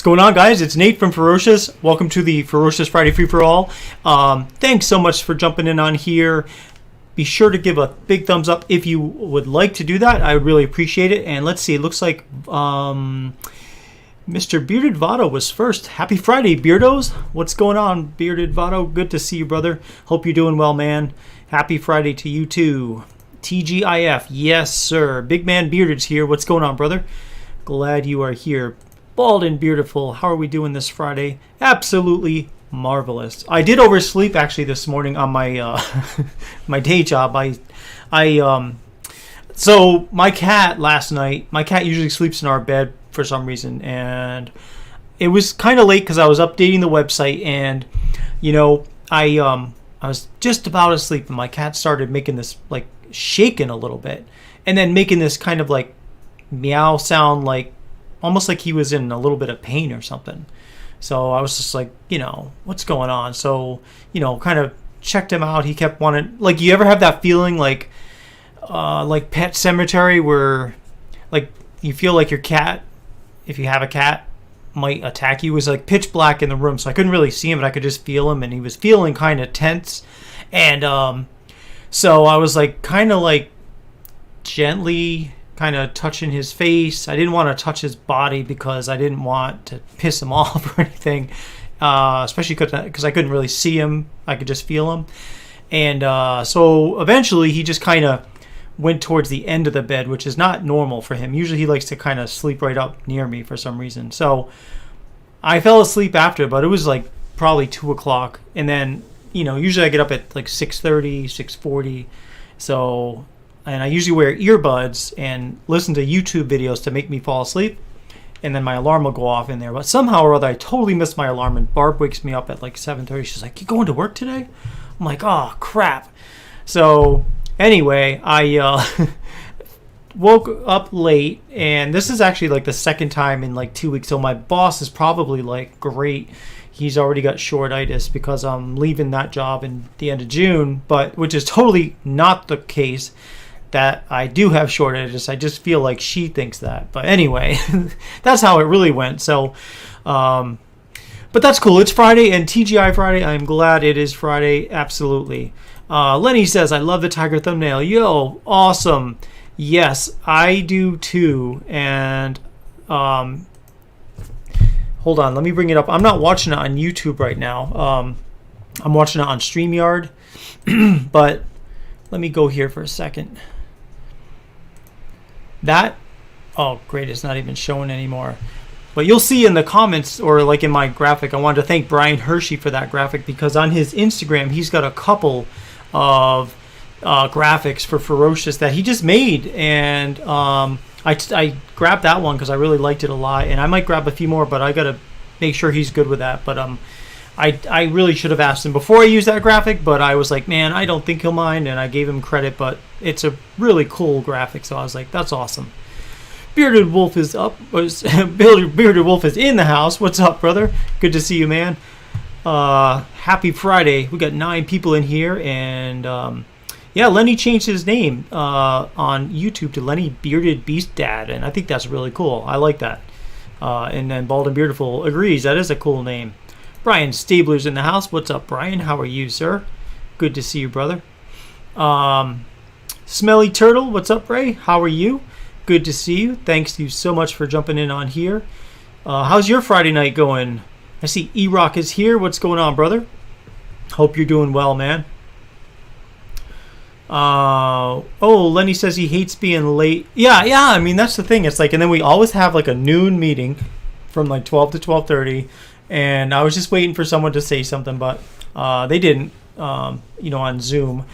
going on, guys? It's Nate from Ferocious. Welcome to the Ferocious Friday Free-For-All. Thanks so much for jumping in on here. Be sure to give a big thumbs up if you would like to do that. I would really appreciate it. And let's see, it looks like Mr. Bearded Votto was first. Happy Friday, Beardos. What's going on, Bearded Votto? Good to see you, brother. Hope you're doing well, man. Happy Friday to you, too. TGIF, yes, sir. Big Man Bearded's here. What's going on, brother? Glad you are here. Bald and Beautiful, how are we doing this Friday? Absolutely marvelous. I did oversleep actually this morning on my my day job. So my cat last night, my cat usually sleeps in our bed for some reason, and it was kind of late because I was updating the website, and I was just about asleep, and my cat started making this like shaking a little bit, and then making this kind of like meow sound, like almost like he was in a little bit of pain or something. So I was just like, what's going on? So, kind of checked him out. He kept wanting, like, you ever have that feeling like Pet Cemetery where like you feel like your cat, if you have a cat, might attack you? It was like pitch black in the room, so I couldn't really see him, but I could just feel him, and he was feeling kind of tense. And so I was like kind of like gently kind of touching his face. I didn't want to touch his body because I didn't want to piss him off or anything, especially because I couldn't really see him. I could just feel him. And so eventually he just kind of went towards the end of the bed, which is not normal for him. Usually he likes to kind of sleep right up near me for some reason. So I fell asleep after, but it was like probably 2 o'clock. And then, usually I get up at like 6:30, 6:40. And I usually wear earbuds and listen to YouTube videos to make me fall asleep. And then my alarm will go off in there. But somehow or other, I totally missed my alarm. And Barb wakes me up at like 7:30. She's like, you going to work today? I'm like, oh, crap. So anyway, I woke up late. And this is actually like the second time in like 2 weeks. So my boss is probably like, great. He's already got shortitis because I'm leaving that job in the end of June. But which is totally not the case. That I do have shortitis. I just feel like she thinks that. But anyway, that's how it really went. So, but that's cool. It's Friday and TGI Friday. I'm glad it is Friday. Absolutely. Lenny says, I love the tiger thumbnail. Yo, awesome. Yes, I do too. And hold on. Let me bring it up. I'm not watching it on YouTube right now. I'm watching it on StreamYard. But let me go here for a second. Oh great, it's not even showing anymore. But you'll see in the comments, or like in my graphic, I wanted to thank Brian Hershey for that graphic, because on his Instagram he's got a couple of graphics for Ferocious that he just made, and I grabbed that one because I really liked it a lot, and I might grab a few more, but I gotta make sure he's good with that. But I really should have asked him before I used that graphic, but I was like, man, I don't think he'll mind, and I gave him credit, but it's a really cool graphic, so I was like, that's awesome. Bearded Wolf is up. Bearded Wolf is in the house. What's up, brother? Good to see you, man. Happy Friday. We got 9 people in here, and yeah, Lenny changed his name on YouTube to Lenny Bearded Beast Dad, and I think that's really cool. I like that. And then Bald and Beautiful agrees. That is a cool name. Brian Stabler's in the house. What's up, Brian? How are you, sir? Good to see you, brother. Smelly Turtle. What's up, Ray? How are you? Good to see you. Thanks you so much for jumping in on here. How's your Friday night going? I see E-Rock is here. What's going on, brother? Hope you're doing well, man. Lenny says he hates being late. Yeah. I mean, that's the thing. It's like, and then we always have like a noon meeting from like 12 to 12:30. And I was just waiting for someone to say something, but they didn't, on Zoom.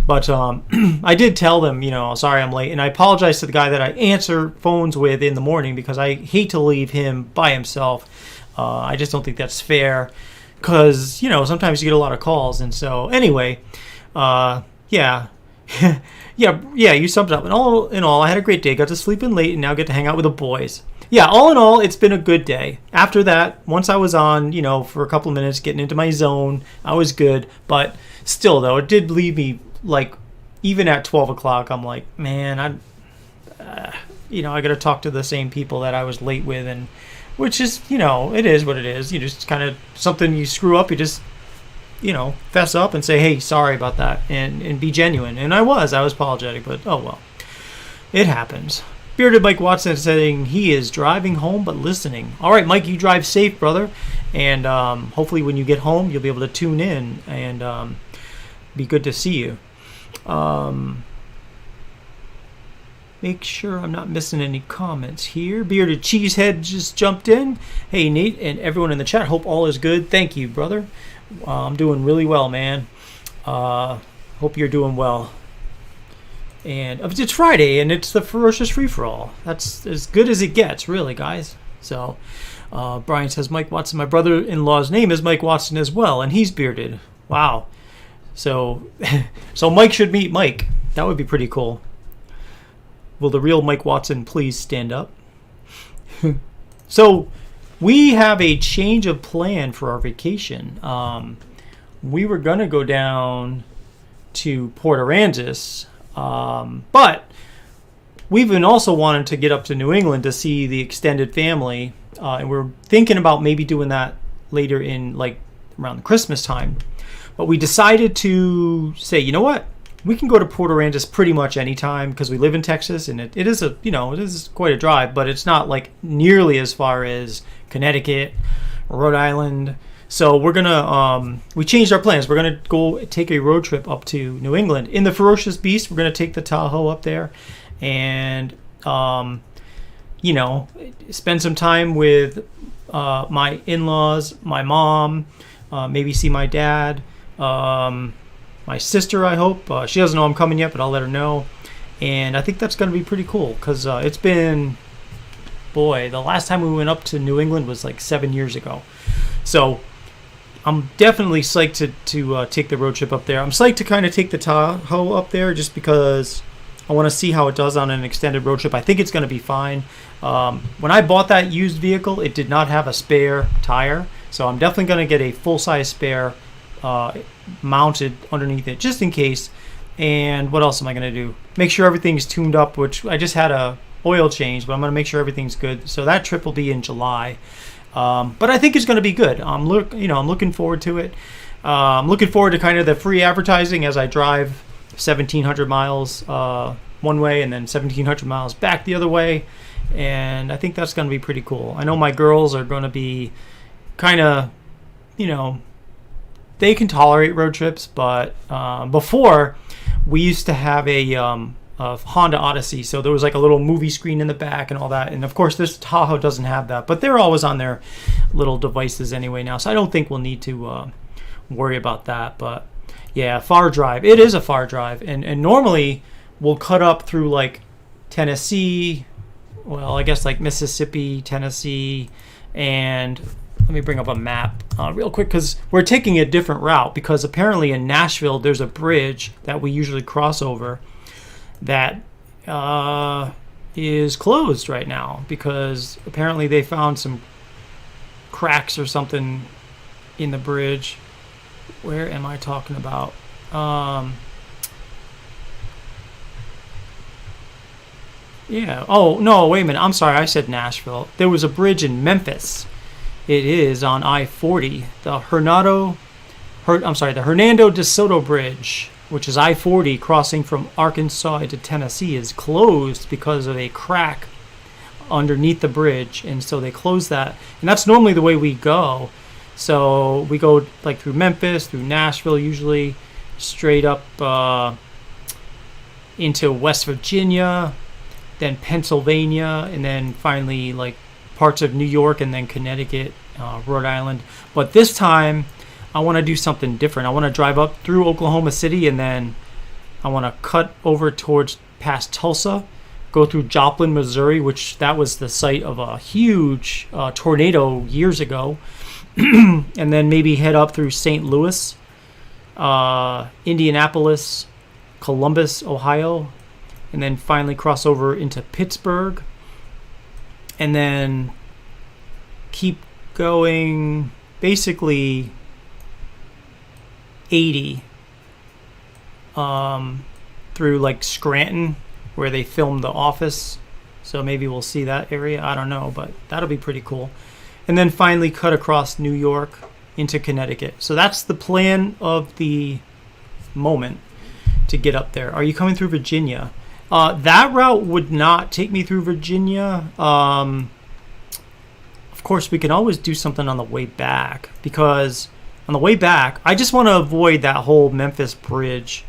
But I did tell them, sorry I'm late. And I apologize to the guy that I answer phones with in the morning, because I hate to leave him by himself. I just don't think that's fair, because, sometimes you get a lot of calls. And so anyway, yeah. You summed it up. And all in all, I had a great day. Got to sleep in late and now get to hang out with the boys. Yeah, all in all, it's been a good day. After that, once I was on, for a couple of minutes, getting into my zone, I was good. But still, though, it did leave me, like, even at 12 o'clock, I'm like, man, I got to talk to the same people that I was late with. And which is, it is what it is. You just kind of, something you screw up, you just, fess up and say, hey, sorry about that, and be genuine. And I was apologetic, but oh well, it happens. Bearded Mike Watson is saying he is driving home but listening. All right, Mike, you drive safe, brother, and hopefully when you get home you'll be able to tune in and be good to see you. Make sure I'm not missing any comments here. Bearded Cheesehead just jumped in. Hey, Nate, and everyone in the chat, hope all is good. Thank you, brother. I'm doing really well, man. Hope you're doing well. And it's Friday, and it's the Ferocious Free-For-All. That's as good as it gets, really, guys. So, Brian says, Mike Watson, my brother-in-law's name is Mike Watson as well, and he's bearded. Wow. So Mike should meet Mike. That would be pretty cool. Will the real Mike Watson please stand up? So, we have a change of plan for our vacation. We were going to go down to Port Aransas, but we've been also wanting to get up to New England to see the extended family, and we're thinking about maybe doing that later in, around the Christmas time. But we decided to say, you know what? We can go to Port Aransas pretty much any time because we live in Texas, and it is it is quite a drive, but it's not nearly as far as Connecticut, Rhode Island. So we're gonna we changed our plans. We're gonna go take a road trip up to New England in the Ferocious Beast. We're gonna take the Tahoe up there, and spend some time with my in-laws, my mom, maybe see my dad. My sister, I hope. She doesn't know I'm coming yet, but I'll let her know. And I think that's going to be pretty cool because it's been, the last time we went up to New England was 7 years ago. So I'm definitely psyched to take the road trip up there. I'm psyched to kind of take the Tahoe up there just because I want to see how it does on an extended road trip. I think it's going to be fine. When I bought that used vehicle, it did not have a spare tire. So I'm definitely going to get a full-size spare mounted underneath it just in case. And what else am I going to do? Make sure everything's tuned up, which I just had a oil change, but I'm going to make sure everything's good. So that trip will be in July. But I think it's going to be good. I'm looking forward to it. I'm looking forward to kind of the free advertising as I drive 1,700 miles one way and then 1,700 miles back the other way. And I think that's going to be pretty cool. I know my girls are going to be kind of, they can tolerate road trips, but before we used to have a Honda Odyssey, so there was a little movie screen in the back and all that. And of course, this Tahoe doesn't have that, but they're always on their little devices anyway now, so I don't think we'll need to worry about that. But yeah, far drive. It is a far drive, and normally we'll cut up through Tennessee, well, I guess Mississippi, Tennessee, and let me bring up a map real quick because we're taking a different route because apparently in Nashville there's a bridge that we usually cross over that is closed right now because apparently they found some cracks or something in the bridge. Where am I talking about? Yeah. Oh, no, wait a minute. I'm sorry. I said Nashville. There was a bridge in Memphis. It is on I-40. The Hernando de Soto Bridge, which is I-40 crossing from Arkansas into Tennessee, is closed because of a crack underneath the bridge. And so they closed that. And that's normally the way we go. So we go through Memphis, through Nashville usually, straight up into West Virginia, then Pennsylvania, and then finally parts of New York and then Connecticut, Rhode Island. But this time I want to do something different. I want to drive up through Oklahoma City and then I want to cut over towards past Tulsa, go through Joplin, Missouri, which that was the site of a huge tornado years ago, and then maybe head up through St. Louis, Indianapolis, Columbus, Ohio, and then finally cross over into Pittsburgh, and then keep going basically 80 through Scranton, where they filmed The Office. So maybe we'll see that area. I don't know, but that'll be pretty cool. And then finally cut across New York into Connecticut. So that's the plan of the moment to get up there. Are you coming through Virginia? That route would not take me through Virginia. Of course, we can always do something on the way back, because on the way back, I just want to avoid that whole Memphis bridge.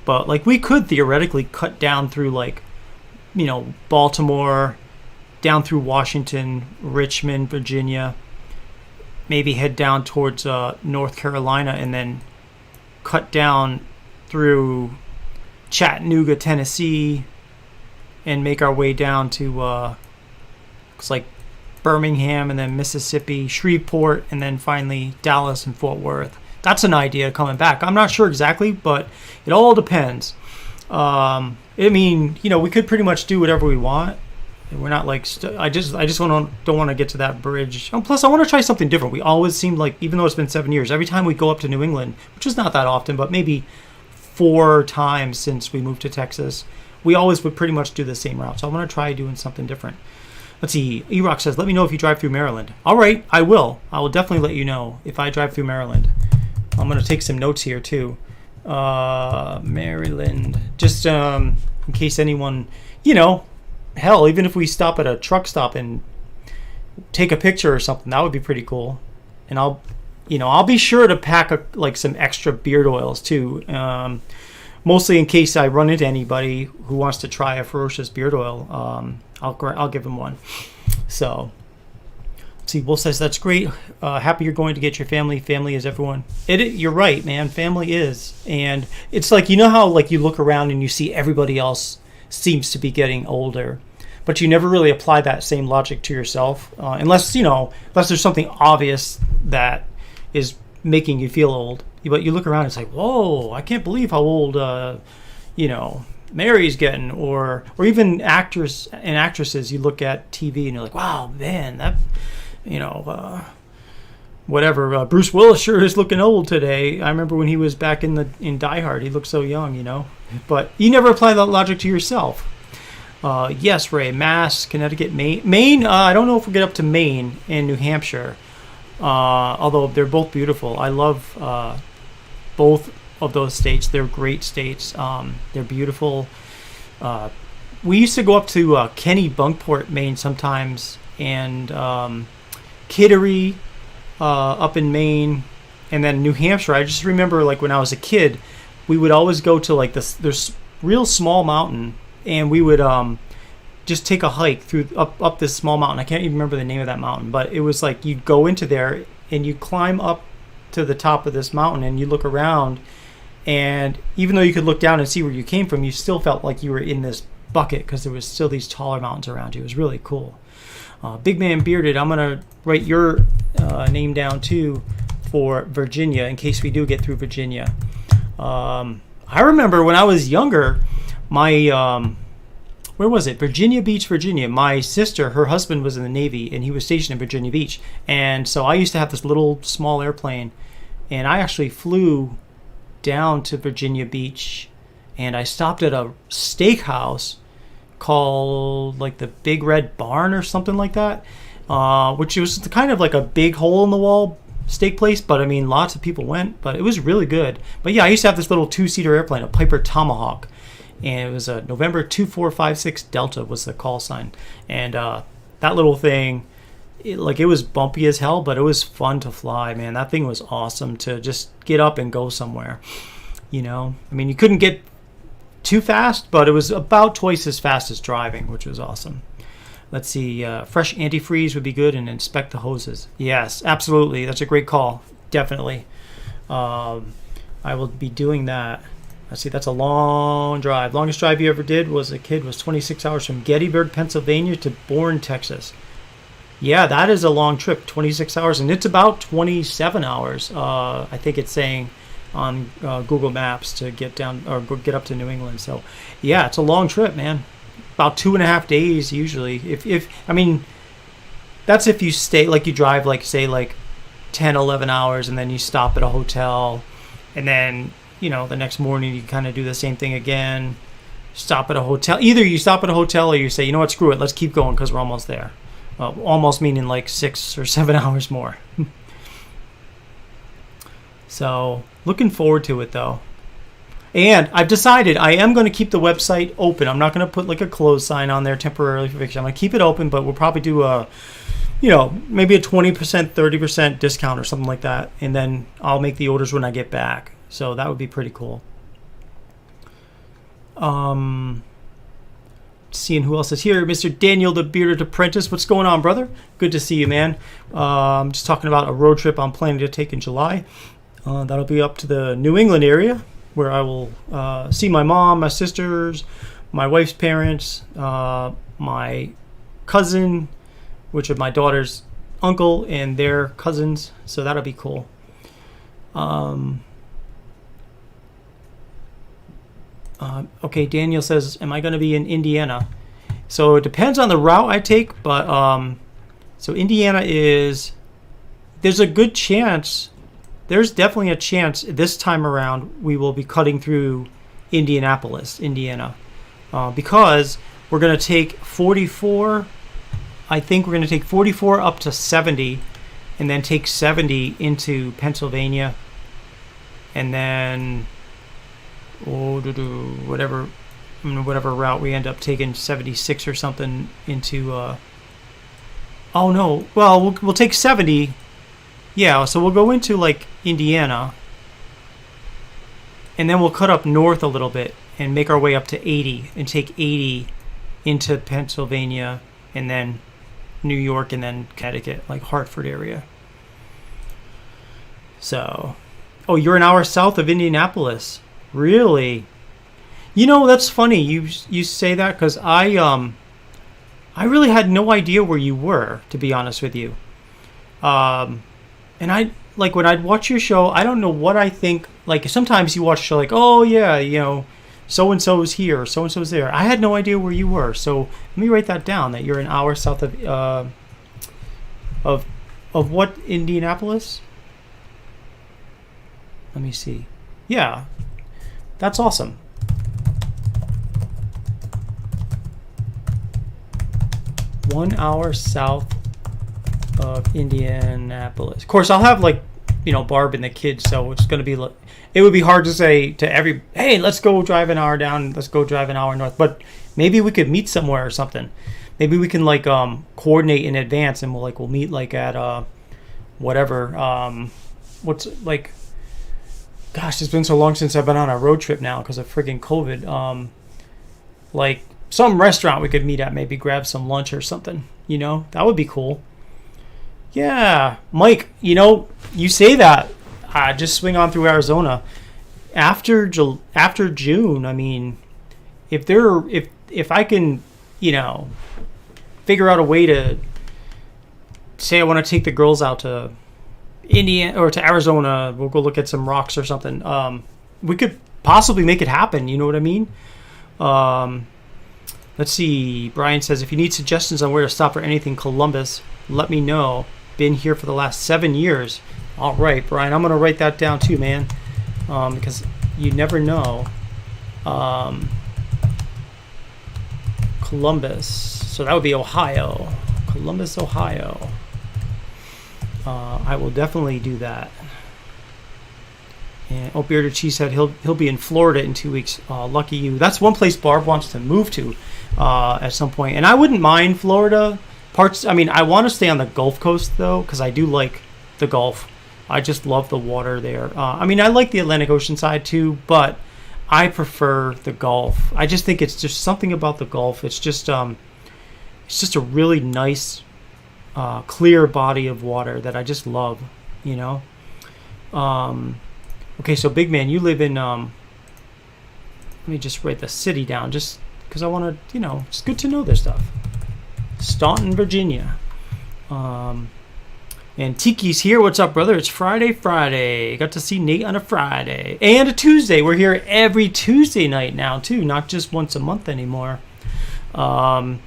But like, we could theoretically cut down through, like, you know, Baltimore, down through Washington, Richmond, Virginia, maybe head down towards North Carolina, and then cut down through Chattanooga, Tennessee, and make our way down to looks like Birmingham, and then Mississippi, Shreveport, and then finally Dallas and Fort Worth. That's an idea coming back. I'm not sure exactly, but it all depends. I mean, you know, we could pretty much do whatever we want. We're not like I just don't want to get to that bridge. And plus, I want to try something different. We always seem like, even though it's been 7 years, every time we go up to New England, which is not that often, but maybe 4 times since we moved to Texas, we always would pretty much do the same route. So I want to try doing something different. Let's see. E-Rock says, let me know if you drive through Maryland. All right, I will. I will definitely let you know if I drive through Maryland. I'm going to take some notes here, too. Maryland. Just in case anyone, you know, hell, even if we stop at a truck stop and take a picture or something, that would be pretty cool. And I'll be sure to pack like some extra beard oils, too. Mostly in case I run into anybody who wants to try a Ferocious beard oil. I'll give them one. So, let's see. Will says, that's great. Happy you're going to get your family. Family is everyone. You're right, man. Family is. And it's like, you know how like you look around and you see everybody else seems to be getting older, but you never really apply that same logic to yourself, unless there's something obvious that is making you feel old. But you look around, it's like, whoa, I can't believe how old, Mary's getting, or even actors and actresses. You look at TV and you're like, wow, man, that, whatever. Bruce Willis sure is looking old today. I remember when he was back in Die Hard, he looked so young, But you never apply that logic to yourself. Yes, Ray. Mass, Connecticut, Maine. I don't know if we'll get up to Maine and New Hampshire. Although they're both beautiful. I love both of those states. They're great states. They're beautiful. We used to go up to Kennebunkport, Maine sometimes, and Kittery up in Maine, and then New Hampshire. I just remember, like, when I was a kid, we would always go to like this real small mountain, and we would just take a hike through up this small mountain. I can't even remember the name of that mountain, but it was like you'd go into there and you climb up to the top of this mountain and you look around, and even though you could look down and see where you came from, you still felt like you were in this bucket because there was still these taller mountains around you. It was really cool. Big Man Bearded, I'm going to write your name down too for Virginia in case we do get through Virginia. I remember when I was younger, my where was it? Virginia Beach, Virginia. My sister, her husband was in the Navy, and he was stationed in Virginia Beach. And so I used to have this little small airplane, and I actually flew down to Virginia Beach, and I stopped at a steakhouse called like the Big Red Barn or something like that, which was kind of like a big hole-in-the-wall steak place, but I mean, lots of people went, but it was really good. But yeah, I used to have this little 2-seater airplane, a Piper Tomahawk, and it was a November 2456 Delta was the call sign. And that little thing, it was bumpy as hell, but it was fun to fly, man. That thing was awesome to just get up and go somewhere. I mean, you couldn't get too fast, but it was about twice as fast as driving, which was awesome. Let's see, fresh antifreeze would be good, and inspect the hoses. Yes, absolutely. That's a great call. Definitely. I will be doing that. Let's see, that's a long drive. Longest drive you ever did was 26 hours from Gettysburg, Pennsylvania to Bourne, Texas. Yeah, that is a long trip, 26 hours, and it's about 27 hours, I think it's saying on Google Maps to get down or get up to New England. So, yeah, it's a long trip, man. About 2.5 days usually. If I mean, that's if you stay, like you drive, like say like 10, 11 hours, and then you stop at a hotel, and then the next morning you kind of do the same thing again, stop at a hotel. Either you stop at a hotel or you say, you know what, screw it, let's keep going because we're almost there. Almost meaning like 6 or 7 hours more. So looking forward to it though. And I've decided I am going to keep the website open. I'm not going to put like a close sign on there temporarily for vacation. I'm going to keep it open, but we'll probably do maybe a 20%, 30% discount or something like that. And then I'll make the orders when I get back. So that would be pretty cool. Seeing who else is here. Mr. Daniel, the Bearded Apprentice. What's going on, brother? Good to see you, man. I'm just talking about a road trip I'm planning to take in July. That'll be up to the New England area, where I will see my mom, my sisters, my wife's parents, my cousin, which is my daughter's uncle, and their cousins. So that'll be cool. Okay, Daniel says, am I going to be in Indiana? So it depends on the route I take, but so Indiana there's a good chance, there's definitely a chance this time around we will be cutting through Indianapolis, Indiana, because we're going to take 44, I think we're going to take 44 up to 70, and then take 70 into Pennsylvania, and then whatever route we end up taking, 76 or something into we'll take 70, so we'll go into like Indiana, and then we'll cut up north a little bit and make our way up to 80 and take 80 into Pennsylvania, and then New York, and then Connecticut, like Hartford area. So you're an hour south of Indianapolis. Really? That's funny you say that, because I really had no idea where you were, to be honest with you. And I, like, when I'd watch your show, I don't know what I think. Like, sometimes you watch a show like, oh yeah, so-and-so's here, so-and-so's there. I had no idea where you were. So let me write that down, that you're an hour south of what, Indianapolis? Let me see. Yeah. That's awesome. One hour south of Indianapolis. Of course, I'll have Barb and the kids, so it's going to be it would be hard to say to hey, let's go drive an hour down, let's go drive an hour north. But maybe we could meet somewhere or something. Maybe we can coordinate in advance, and we'll meet at whatever. What's like. Gosh, it's been so long since I've been on a road trip now because of friggin' COVID. Like some restaurant we could meet at, maybe grab some lunch or something. That would be cool. Yeah, Mike. You say that. Just swing on through Arizona after June. I mean, if I can, figure out a way to say I want to take the girls out to Indiana or to Arizona, we'll go look at some rocks or something. We could possibly make it happen. You know what I mean? Let's see. Brian says, if you need suggestions on where to stop for anything Columbus, let me know. Been here for the last 7 years. All right, Brian, I'm gonna write that down too, man, because you never know. Columbus. So that would be Ohio. Columbus, Ohio. I will definitely do that. And Bearded Cheesehead, he'll be in Florida in 2 weeks. Lucky you. That's one place Barb wants to move to at some point. And I wouldn't mind Florida parts. I mean, I want to stay on the Gulf Coast though, because I do like the Gulf. I just love the water there. I mean, I like the Atlantic Ocean side too, but I prefer the Gulf. I just think it's just something about the Gulf. It's just a really nice, clear body of water that I just love, Okay, so Big Man, you live in, let me just write the city down just because I want to, it's good to know this stuff. Staunton, Virginia. And Tiki's here. What's up, brother? It's Friday. Got to see Nate on a Friday. And a Tuesday. We're here every Tuesday night now, too. Not just once a month anymore. I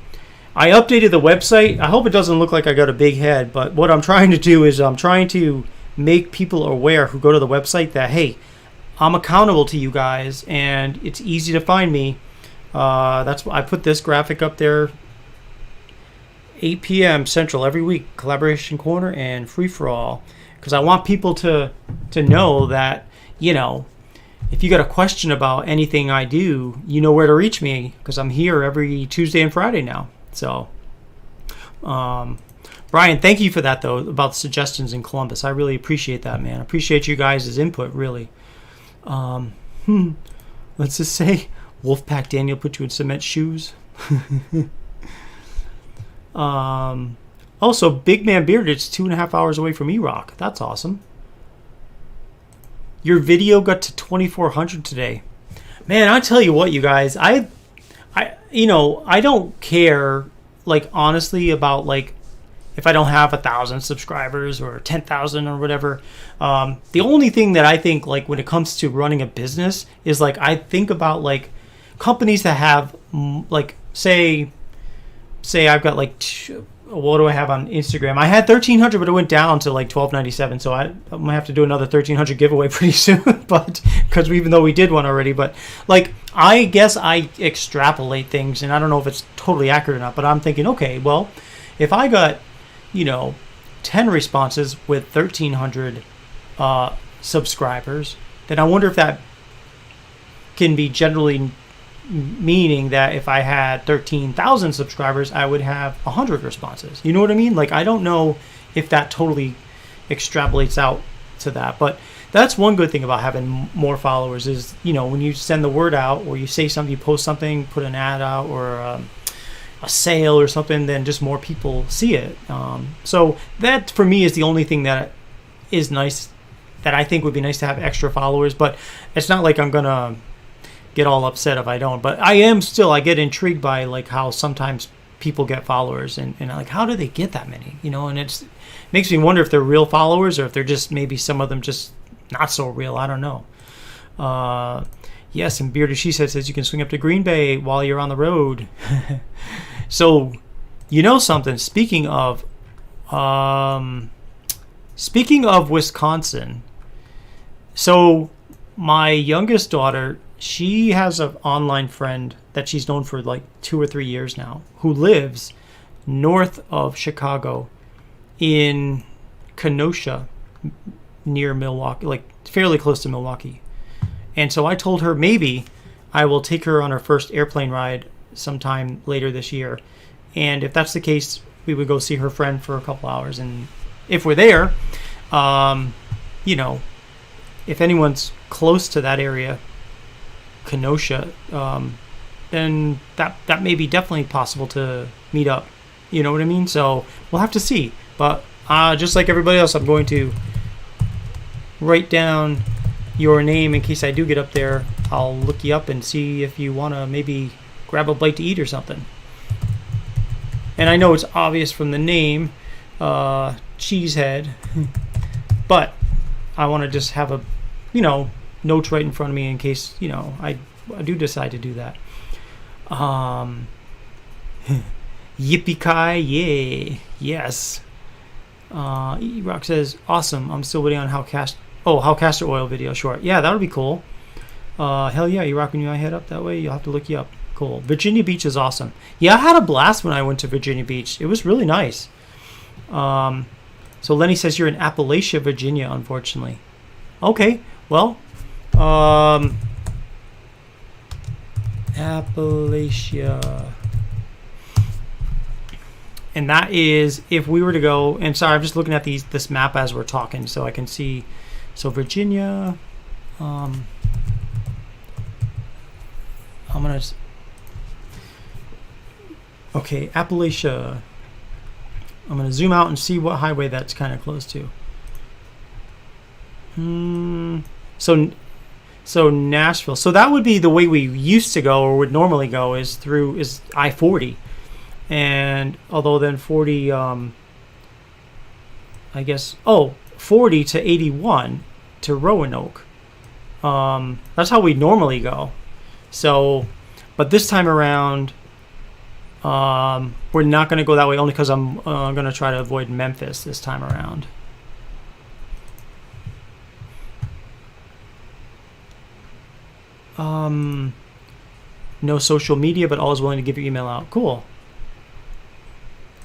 updated the website. I hope it doesn't look like I got a big head, but what I'm trying to do is I'm trying to make people aware who go to the website that, hey, I'm accountable to you guys, and it's easy to find me. That's why I put this graphic up there. 8 p.m. Central every week, Collaboration Corner and Free for All, because I want people to know that, you know, if you got a question about anything I do, you know where to reach me, because I'm here every Tuesday and Friday now. So, Brian, thank you for that, though, about the suggestions in Columbus. I really appreciate that, man. I appreciate you guys' input, really. Let's just say Wolfpack Daniel put you in cement shoes. Also, Big Man Bearded, it's 2.5 hours away from E-Rock. That's awesome. Your video got to 2,400 today. Man, I'll tell you what, you guys. I don't care, like, honestly, about, like, if I don't have 1,000 subscribers or 10,000 or whatever. The only thing that I think, like, when it comes to running a business is, like, I think about, like, companies that have, like, say I've got, like, what do I have on Instagram? I had 1,300, but it went down to like 1,297. So I'm gonna have to do another 1,300 giveaway pretty soon. But because even though we did one already, but like I guess I extrapolate things, and I don't know if it's totally accurate or not. But I'm thinking, okay, well, if I got 10 responses with 1,300 subscribers, then I wonder if that can be generally meaning that if I had 13,000 subscribers, I would have 100 responses. You know what I mean? Like, I don't know if that totally extrapolates out to that, but that's one good thing about having more followers is, when you send the word out or you say something, you post something, put an ad out or a sale or something, then just more people see it. So that for me is the only thing that is nice, that I think would be nice to have extra followers, but it's not like I'm gonna get all upset if I don't, but I get intrigued by like how sometimes people get followers and like how do they get that many, and it makes me wonder if they're real followers or if they're just maybe some of them just not so real. I don't know. Yes, and Bearded She says you can swing up to Green Bay while you're on the road. So something, speaking of Wisconsin, so my youngest daughter, she has an online friend that she's known for like 2 or 3 years now who lives north of Chicago in Kenosha near Milwaukee, like fairly close to Milwaukee. And so I told her maybe I will take her on her first airplane ride sometime later this year. And if that's the case, we would go see her friend for a couple hours. And if we're there, if anyone's close to that area, Kenosha, then that may be definitely possible to meet up. You know what I mean? So we'll have to see. But just like everybody else, I'm going to write down your name in case I do get up there. I'll look you up and see if you want to maybe grab a bite to eat or something. And I know it's obvious from the name, Cheesehead, but I want to just have a, notes right in front of me in case, I do decide to do that. Yippee-ki, yay, yes. E-Rock says, awesome, I'm still waiting on how castor oil video short. Yeah, that would be cool. Hell yeah, E-Rock, when you head up that way, you'll have to look you up. Cool. Virginia Beach is awesome. Yeah, I had a blast when I went to Virginia Beach. It was really nice. So Lenny says you're in Appalachia, Virginia, unfortunately. Okay, well, Appalachia. And that is, if we were to go, and sorry, I'm just looking at this map as we're talking so I can see. So Virginia, I'm going to, okay, Appalachia. I'm going to zoom out and see what highway that's kind of close to. So Nashville. So that would be the way we used to go or would normally go is I-40. And although then 40, I guess, 40 to 81 to Roanoke. That's how we normally go. So, but this time around, we're not going to go that way only because I'm going to try to avoid Memphis this time around. No social media, but always willing to give your email out. Cool.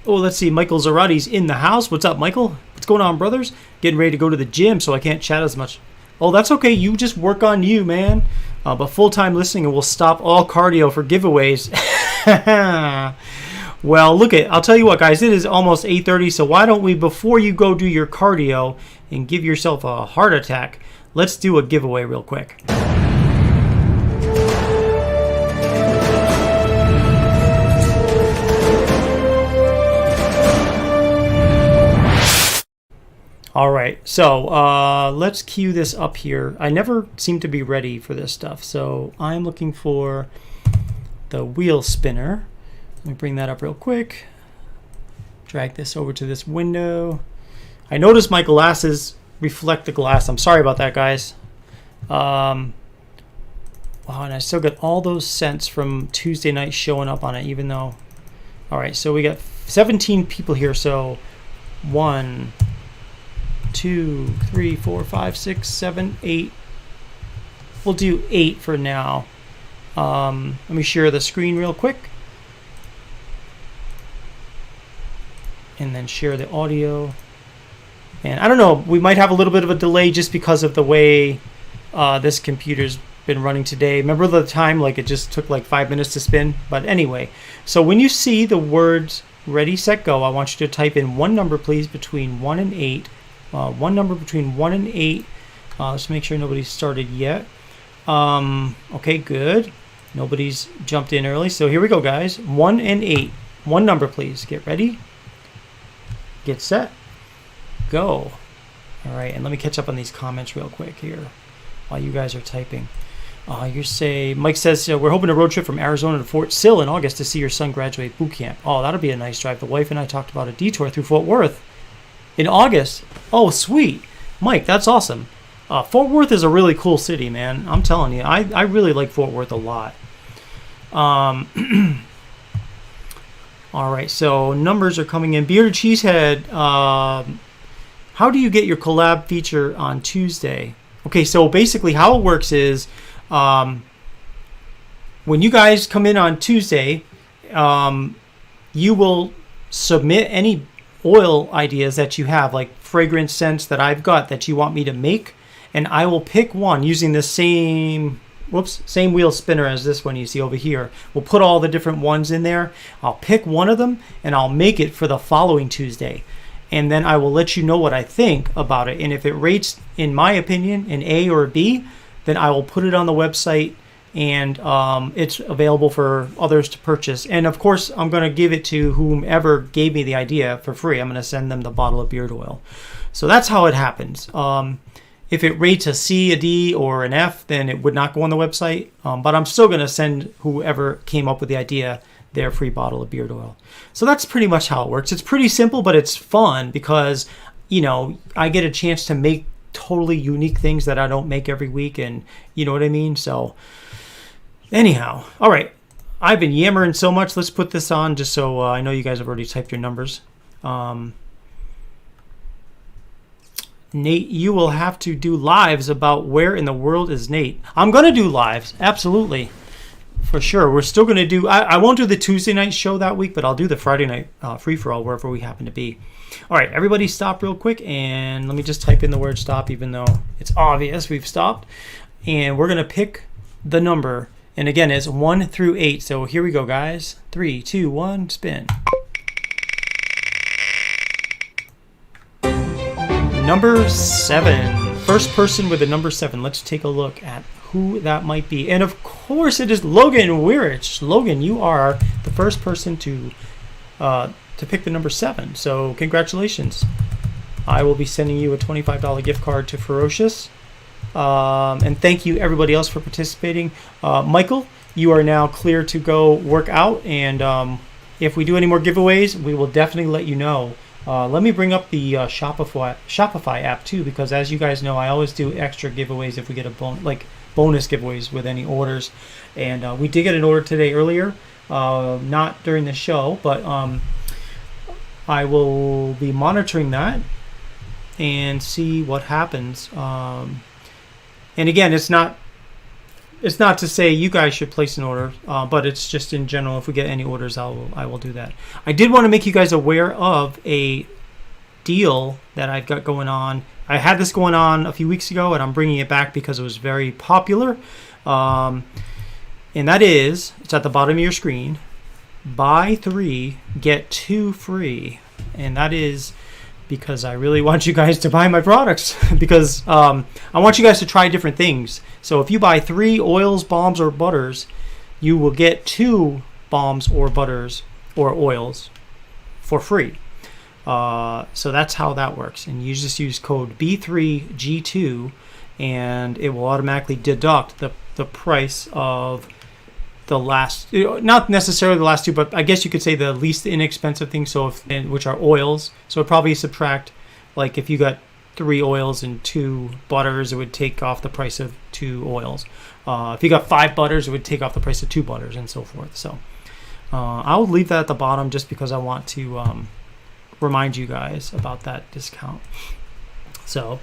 Oh, let's see. Michael Zarati's in the house. What's up, Michael? What's going on, brothers? Getting ready to go to the gym, so I can't chat as much. Oh, that's okay. You just work on you, man. But full-time listening, and we'll stop all cardio for giveaways. Well, I'll tell you what, guys. It is almost 8:30, so why don't we, before you go do your cardio and give yourself a heart attack, let's do a giveaway real quick. All right, so let's cue this up here. I never seem to be ready for this stuff, so I'm looking for the wheel spinner. Let me bring that up real quick. Drag this over to this window. I noticed my glasses reflect the glass. I'm sorry about that, guys. Wow, and I still got all those scents from Tuesday night showing up on it, even though... All right, so we got 17 people here, so 1, 2, 3, 4, 5, 6, 7, 8. We'll do 8 for now. Let me share the screen real quick. And then share the audio. And I don't know, we might have a little bit of a delay just because of the way this computer's been running today. Remember the time, like it just took like 5 minutes to spin? But anyway, so when you see the words ready, set, go, I want you to type in one number, please, between 1 and 8. One number between 1 and 8. Let's make sure nobody's started yet. Okay, good. Nobody's jumped in early. So here we go, guys. 1 and 8. One number, please. Get ready. Get set. Go. All right, and let me catch up on these comments real quick here while you guys are typing. Mike says, we're hoping a road trip from Arizona to Fort Sill in August to see your son graduate boot camp. Oh, that'll be a nice drive. The wife and I talked about a detour through Fort Worth in August. Oh, sweet. Mike, that's awesome. Fort Worth is a really cool city, man. I'm telling you, I really like Fort Worth a lot. All right, so numbers are coming in. Bearded Cheesehead, how do you get your collab feature on Tuesday? Okay, so basically how it works is when you guys come in on Tuesday, you will submit any oil ideas that you have, like fragrance scents that I've got that you want me to make, and I will pick one using the same wheel spinner as this one you see over here. We'll put all the different ones in there. I'll pick one of them and I'll make it for the following Tuesday, and then I will let you know what I think about it, and if it rates, in my opinion, an A or a B, then I will put it on the website, and it's available for others to purchase. And of course, I'm going to give it to whomever gave me the idea for free. I'm going to send them the bottle of beard oil. So that's how it happens. If it rates a C, a D, or an F, then it would not go on the website. But I'm still going to send whoever came up with the idea their free bottle of beard oil. So that's pretty much how it works. It's pretty simple, but it's fun because, I get a chance to make totally unique things that I don't make every week, and you know what I mean? So anyhow, all right. I've been yammering so much. Let's put this on just so I know you guys have already typed your numbers. Nate, you will have to do lives about where in the world is Nate. I'm going to do lives, absolutely, for sure. We're still going to do, I won't do the Tuesday night show that week, but I'll do the Friday night free-for-all wherever we happen to be. All right, everybody stop real quick, and let me just type in the word stop, even though it's obvious we've stopped. And we're going to pick the number, and again, it's 1 through 8. So here we go, guys. 3, 2, 1, spin. Number 7. First person with the number 7. Let's take a look at who that might be. And of course, it is Logan Weirich. Logan, you are the first person to pick the number 7. So congratulations. I will be sending you a $25 gift card to Ferocious. And thank you everybody else for participating. Michael, you are now clear to go work out. And if we do any more giveaways, we will definitely let you know. Let me bring up the Shopify app too, because as you guys know, I always do extra giveaways if we get a bonus giveaways with any orders. And we did get an order today earlier, not during the show, but I will be monitoring that and see what happens. And again, it's not it's not to say you guys should place an order, but it's just in general. If we get any orders, I will do that. I did want to make you guys aware of a deal that I've got going on. I had this going on a few weeks ago, and I'm bringing it back because it was very popular. And that is, it's at the bottom of your screen. Buy 3, get 2 free. And that is because I really want you guys to buy my products because I want you guys to try different things. So if you buy 3 oils, balms, or butters, you will get 2 balms or butters or oils for free. So that's how that works. And you just use code B3G2 and it will automatically deduct the price of the last, not necessarily the last 2, but I guess you could say the least inexpensive thing, so which are oils. So it probably subtract, like if you got 3 oils and 2 butters, it would take off the price of 2 oils. If you got 5 butters, it would take off the price of 2 butters and so forth. So I'll leave that at the bottom just because I want to remind you guys about that discount. So,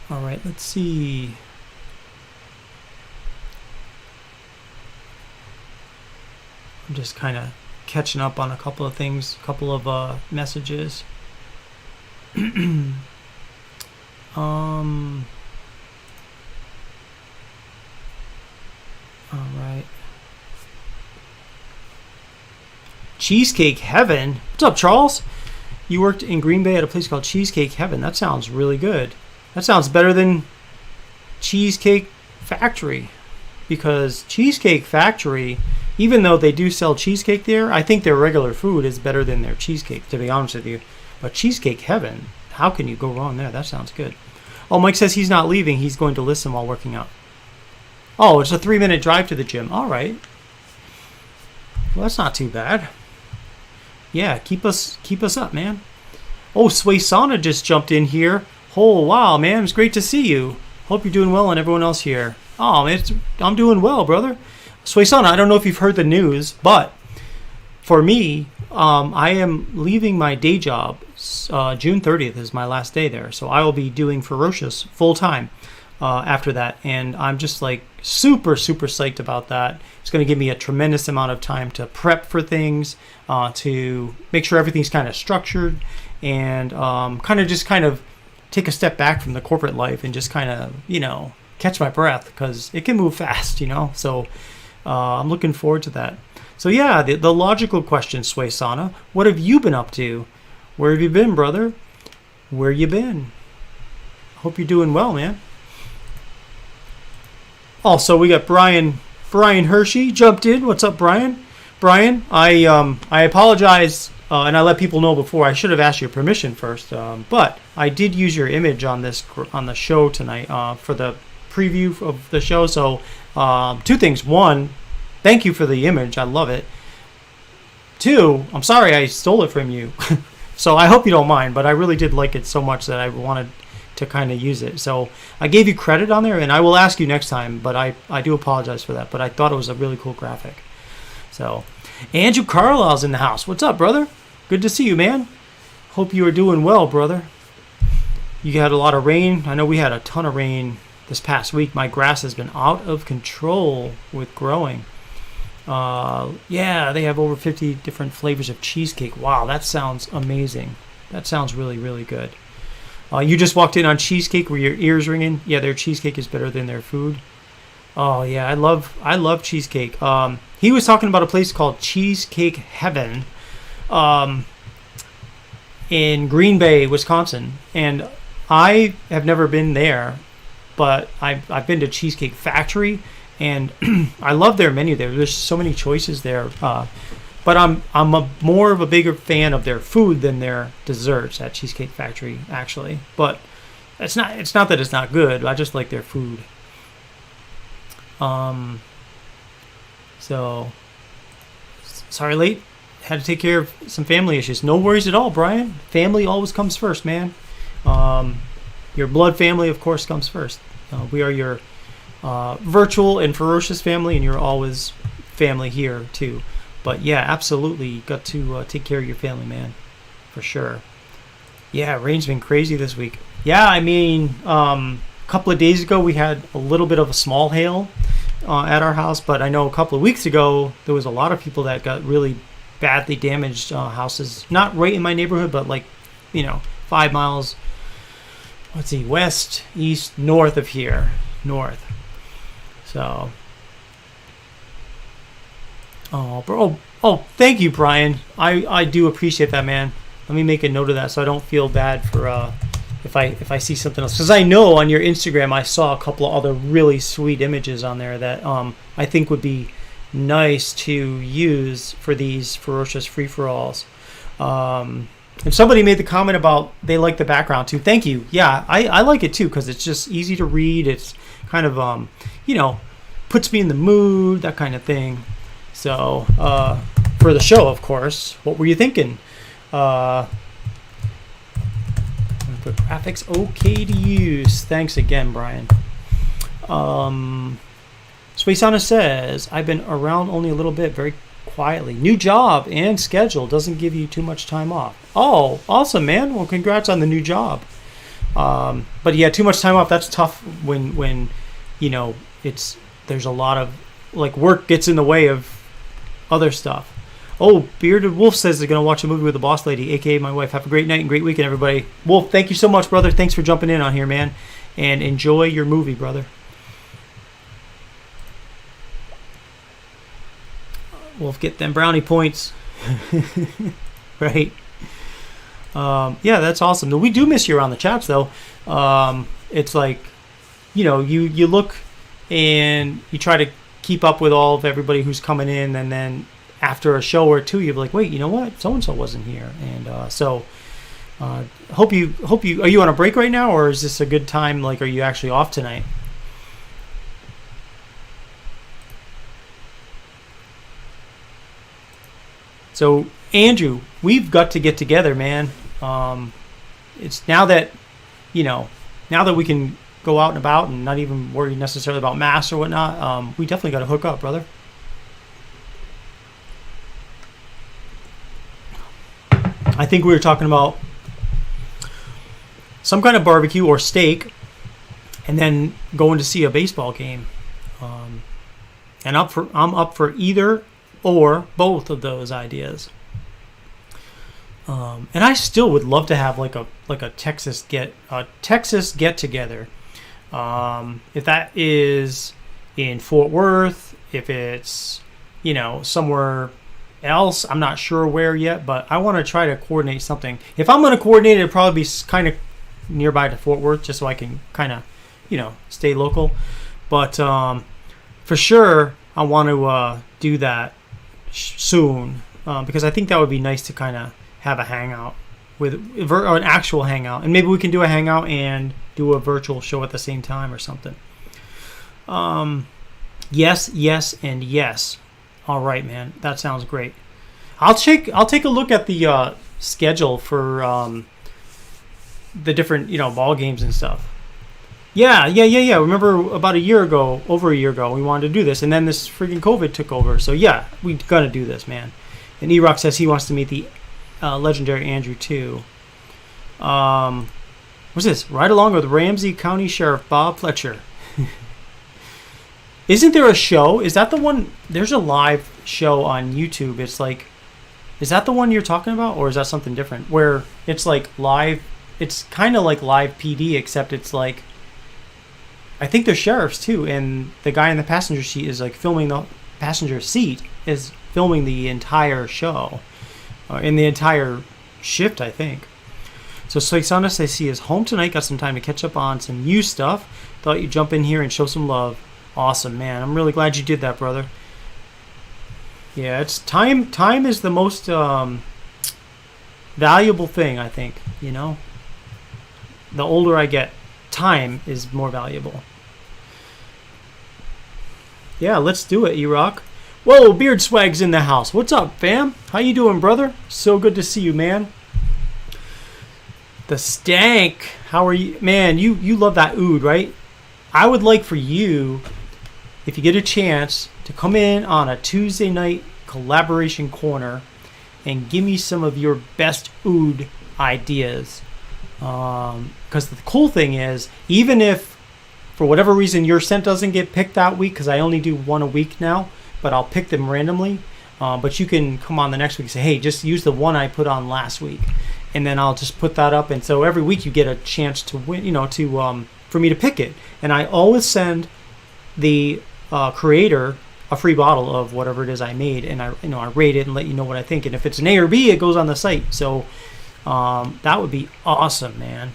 all right, let's see. I'm just kind of catching up on a couple of things, a couple of messages. All right. Cheesecake Heaven. What's up, Charles? You worked in Green Bay at a place called Cheesecake Heaven. That sounds really good. That sounds better than Cheesecake Factory, because Cheesecake Factory, even though they do sell cheesecake there, I think their regular food is better than their cheesecake, to be honest with you. But Cheesecake Heaven, how can you go wrong there? That sounds good. Oh, Mike says he's not leaving. He's going to listen while working out. Oh, it's a 3-minute drive to the gym. All right. Well, that's not too bad. Yeah, keep us up, man. Oh, Sway Sauna just jumped in here. Oh, wow, man. It's great to see you. Hope you're doing well and everyone else here. Oh, man, I'm doing well, brother. Sway Sauna, I don't know if you've heard the news, but for me, I am leaving my day job. June 30th is my last day there. So I will be doing Ferocious full time after that. And I'm just like super, super psyched about that. It's going to give me a tremendous amount of time to prep for things, to make sure everything's kind of structured, and kind of take a step back from the corporate life and just kind of, catch my breath, because it can move fast, So I'm looking forward to that. So yeah, the logical question, Sway Sauna, what have you been up to? Where have you been, brother? Where you been? Hope you're doing well, man. Also, we got Brian Hershey jumped in. What's up, Brian? Brian, I apologize, and I let people know before. I should have asked your permission first, but I did use your image on the show tonight for the preview of the show. So 2 things. 1, thank you for the image. I love it. 2, I'm sorry I stole it from you. So I hope you don't mind, but I really did like it so much that I wanted to kind of use it. So I gave you credit on there, and I will ask you next time, but I do apologize for that. But I thought it was a really cool graphic. So Andrew Carlisle's in the house. What's up, brother? Good to see you, man. Hope you are doing well, brother. You had a lot of rain. I know we had a ton of rain this past week. My grass has been out of control with growing. Yeah, they have over 50 different flavors of cheesecake. Wow, that sounds amazing. That sounds really, really good. You just walked in on cheesecake. Were your ears ringing? Yeah, their cheesecake is better than their food. Oh yeah, I love cheesecake. He was talking about a place called Cheesecake Heaven, in Green Bay, Wisconsin, and I have never been there, but I've been to Cheesecake Factory, and I love their menu there. There's so many choices there. But I'm more of a bigger fan of their food than their desserts at Cheesecake Factory, actually. But it's not that it's not good. I just like their food. So sorry, late. Had to take care of some family issues. No worries at all, Brian. Family always comes first, man. Your blood family, of course, comes first. We are your virtual and ferocious family, and you're always family here too. But yeah, absolutely, you got to take care of your family, man, for sure. Yeah, rain's been crazy this week. Yeah, I mean, a couple of days ago we had a little bit of a small hail, at our house, but I know a couple of weeks ago there was a lot of people that got really badly damaged houses. Not right in my neighborhood, but like, 5 miles. Let's see, west, east, north of here, north. So, thank you, Brian. I do appreciate that, man. Let me make a note of that so I don't feel bad for if I see something else, because I know on your Instagram I saw a couple of other really sweet images on there that I think would be nice to use for these Ferocious free-for-alls. And somebody made the comment about they like the background too. Thank you. Yeah, I like it too because it's just easy to read. It's kind of puts me in the mood, that kind of thing. So for the show, of course, what were you thinking? The graphics okay to use. Thanks again, Brian. Spaceana says, I've been around only a little bit, very quietly. New job and schedule doesn't give you too much time off. Oh, awesome, man. Well, congrats on the new job. But yeah, too much time off, that's tough when there's a lot of work gets in the way of other stuff. Oh, Bearded Wolf says they're going to watch a movie with the boss lady, a.k.a. my wife. Have a great night and great weekend, everybody. Wolf, thank you so much, brother. Thanks for jumping in on here, man. And enjoy your movie, brother. Wolf, get them brownie points. Right? Yeah, that's awesome. We do miss you around the chats, though. It's like, you look and you try to keep up with all of everybody who's coming in, and then after a show or two, you're like, wait, you know what? So-and-so wasn't here. And hope you, are you on a break right now, or is this a good time? Are you actually off tonight? So, Andrew, we've got to get together, man. It's now that we can go out and about and not even worry necessarily about masks or whatnot, we definitely got to hook up, brother. I think we were talking about some kind of barbecue or steak, and then going to see a baseball game. And I'm up for either or both of those ideas. And I still would love to have a Texas get together. If that is in Fort Worth, if it's somewhere else, I'm not sure where yet, but I want to try to coordinate something. If I'm going to coordinate it, it'll probably be kind of nearby to Fort Worth, just so I can kind of stay local. But for sure I want to do that soon, because I think that would be nice to kind of have a hangout or an actual hangout, and maybe we can do a hangout and do a virtual show at the same time or something. Yes, and yes. All right, man. That sounds great. I'll take a look at the schedule for the different ball games and stuff. Yeah. Remember about over a year ago, we wanted to do this, and then this freaking COVID took over. So yeah, we gotta do this, man. And E-Rock says he wants to meet the legendary Andrew too. What's this? Ride along with Ramsey County Sheriff Bob Fletcher. Isn't there a show? Is that the one? There's a live show on YouTube. It's is that the one you're talking about, or is that something different? Where it's live. It's kind of like live PD, except it's I think they're sheriffs too, and the guy in the passenger seat is filming the passenger seat is filming the entire show, in the entire shift, I think. So Soixanis, I see, is home tonight. Got some time to catch up on some new stuff. Thought you'd jump in here and show some love. Awesome, man. I'm really glad you did that, brother. Yeah, it's time. Time is the most valuable thing, I think. The older I get, time is more valuable. Yeah, let's do it, E-Rock. Whoa, Beard Swag's in the house. What's up, fam? How you doing, brother? So good to see you, man. The Stank. How are you? Man, you love that oud, right? I would like for you, if you get a chance, to come in on a Tuesday night collaboration corner and give me some of your best oud ideas. Because the cool thing is, even if for whatever reason your scent doesn't get picked that week, because I only do one a week now, but I'll pick them randomly. But you can come on the next week and say, hey, just use the one I put on last week, and then I'll just put that up. And so every week you get a chance to win, for me to pick it. And I always send the creator a free bottle of whatever it is I made, and I rate it and let you know what I think. And if it's an A or B, it goes on the site. So that would be awesome, man.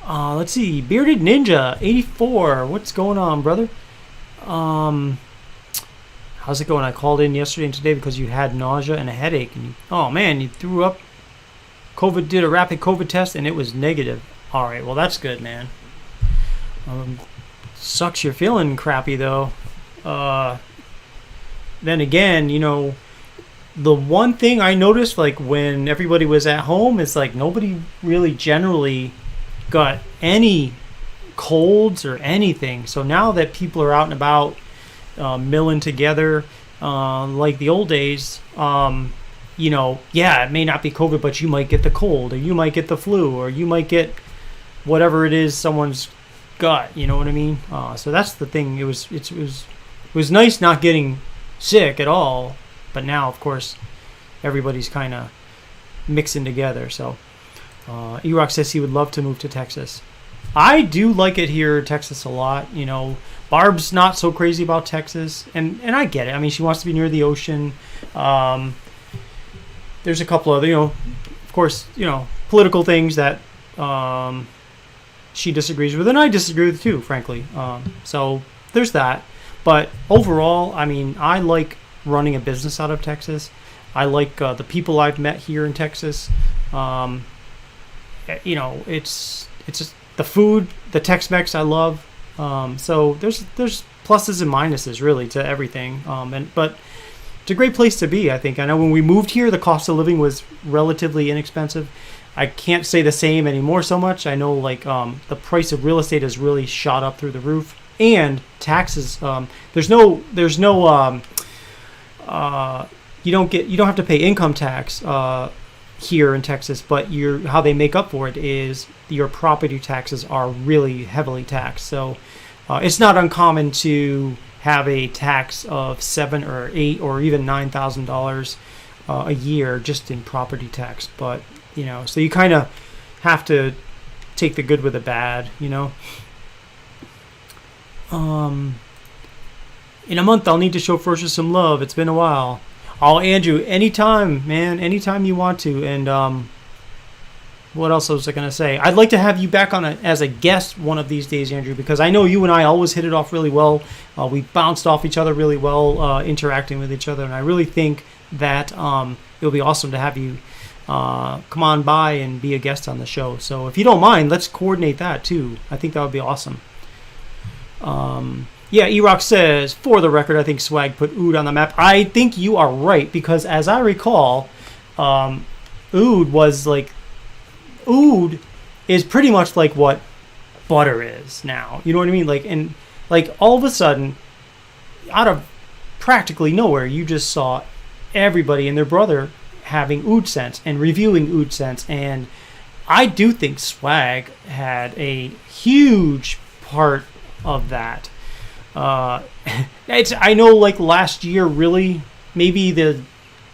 Let's see, Bearded Ninja 84. What's going on, brother? How's it going? I called in yesterday and today because you had nausea and a headache. And you threw up. Did a rapid COVID test and it was negative. All right, well, that's good, man. Sucks you're feeling crappy, though. Then again, the one thing I noticed, like, when everybody was at home, is, like, nobody really generally got any colds or anything. So now that people are out and about, milling together like the old days, it may not be COVID, but you might get the cold, or you might get the flu, or you might get whatever it is someone's got, you know what I mean? So that's the thing. It was nice not getting sick at all, but now, of course, everybody's kind of mixing together. So E-Rock says he would love to move to Texas. I do like it here in Texas a lot. Barb's not so crazy about Texas, and I get it. I mean, she wants to be near the ocean. There's a couple other, of course, political things that she disagrees with, and I disagree with too, frankly. So there's that. But overall, I mean, I like running a business out of Texas. I like the people I've met here in Texas. It's just the food, the Tex-Mex I love. So there's pluses and minuses really to everything. But it's a great place to be, I think. I know when we moved here, the cost of living was relatively inexpensive. I can't say the same anymore so much. I know the price of real estate has really shot up through the roof, and taxes. You don't have to pay income tax here in Texas, but how they make up for it is your property taxes are really heavily taxed. So it's not uncommon to have a tax of $7,000 or $8,000 or even $9,000 a year just in property tax. But so you kind of have to take the good with the bad. In a month, I'll need to show Ferocious some love. It's been a while. Oh, Andrew, anytime, man, anytime you want to. And what else was I going to say? I'd like to have you back on as a guest one of these days, Andrew, because I know you and I always hit it off really well. We bounced off each other really well, interacting with each other. And I really think that it'll be awesome to have you come on by and be a guest on the show. So if you don't mind, let's coordinate that too. I think that would be awesome. Yeah, E-Rock says, for the record, I think Swag put Oud on the map. I think you are right, because as I recall, Oud is pretty much like what butter is now. You know what I mean? All of a sudden, out of practically nowhere, you just saw everybody and their brother having Oud scents and reviewing Oud scents. And I do think Swag had a huge part of that. I know last year, really, maybe the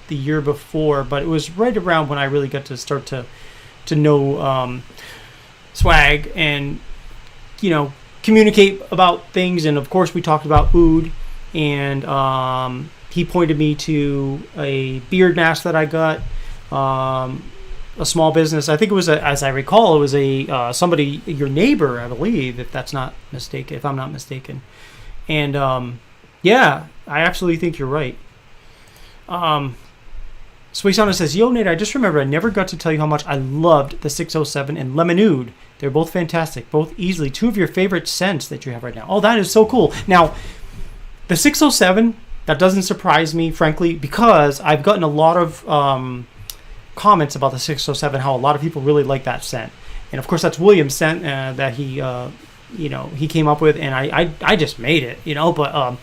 year before, but it was right around when I really got to start to know Swag and communicate about things. And of course we talked about Oud, and he pointed me to a beard mask that I got, a small business. I think it was as I recall, it was somebody, your neighbor, I believe, if I'm not mistaken. And yeah, I absolutely think you're right. Swaysana says, yo, Nate, I just remembered I never got to tell you how much I loved the 607 and Lemon Oud. They're both fantastic, both easily two of your favorite scents that you have right now. Oh, that is so cool. Now, the 607, that doesn't surprise me, frankly, because I've gotten a lot of comments about the 607, how a lot of people really like that scent. And of course, that's William's scent that he came up with, and I just made it, but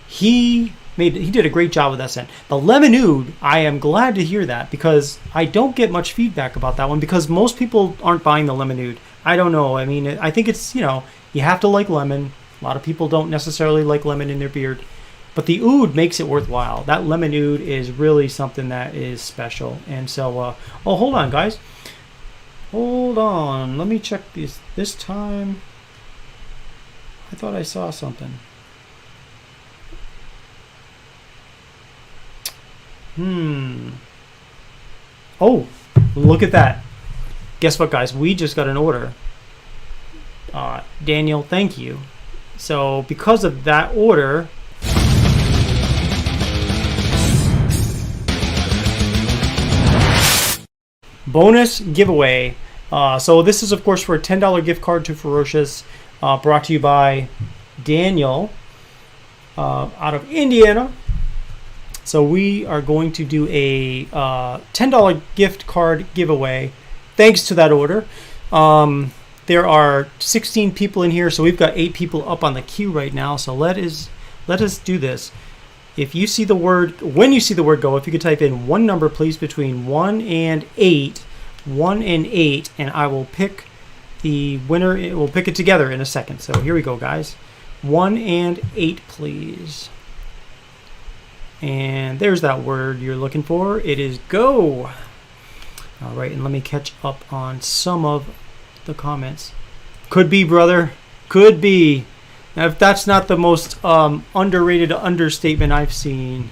he did a great job with that scent. The Lemon Oud, I am glad to hear that, because I don't get much feedback about that one, because most people aren't buying the Lemon Oud. I don't know. I mean, I think it's, you know, you have to like lemon. A lot of people don't necessarily like lemon in their beard. But the oud makes it worthwhile. That lemon oud is really something that is special. And so, oh, hold on, guys. Hold on. Let me check this time. I thought I saw something. Oh, look at that. Guess what, guys? We just got an order. Daniel, thank you. So, because of that order... bonus giveaway. So this is, of course, for a $10 gift card to Ferocious, brought to you by Daniel out of Indiana. So we are going to do a $10 gift card giveaway thanks to that order. There are 16 people in here, so we've got 8 people up on the queue right now. So let us do this. If you see the word, when you see the word go, if you could type in one number, please, between 1 and 8, 1 and 8, and I will pick the winner. We'll pick it together in a second. So here we go, guys. 1 and 8, please. And there's that word you're looking for. It is go. All right, and let me catch up on some of the comments. Could be, brother. Could be. Now, if that's not the most underrated understatement I've seen.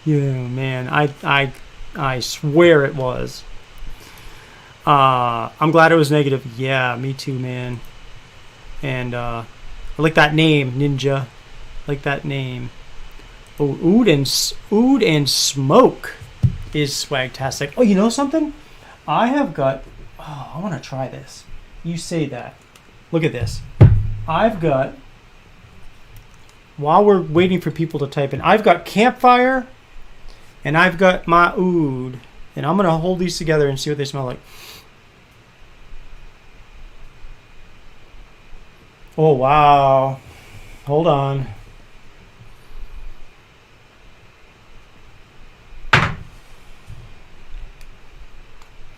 Yeah, man. I swear it was. I'm glad it was negative. Yeah, me too, man. And I like that name, Ninja. Like that name. Oh, oud and smoke is swagtastic. Oh, you know something? I have got... Oh, I want to try this. You say that. Look at this. I've got... While we're waiting for people to type in, I've got campfire and I've got my oud. And I'm going to hold these together and see what they smell like. Oh, wow. Hold on.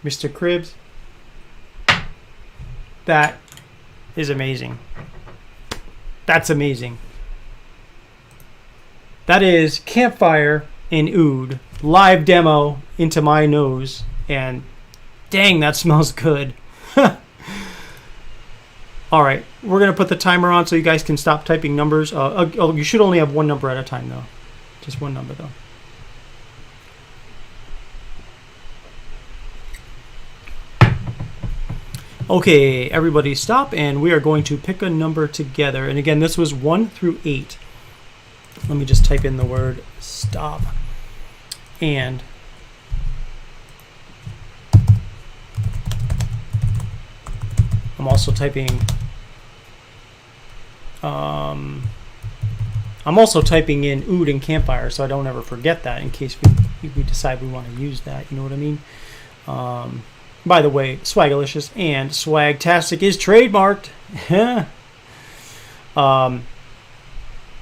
Mr. Cribbs. That is amazing. That's amazing. That is campfire and oud. Live demo into my nose. And dang, that smells good. All right. We're going to put the timer on so you guys can stop typing numbers. You should only have one number at a time, though. Just one number, though. Okay, everybody stop, and we are going to pick a number together. And again, this was 1 through 8. Let me just type in the word stop. And I'm also typing in oud and campfire, so I don't ever forget that in case we decide we want to use that. You know what I mean? By the way, Swagalicious and Swagtastic is trademarked.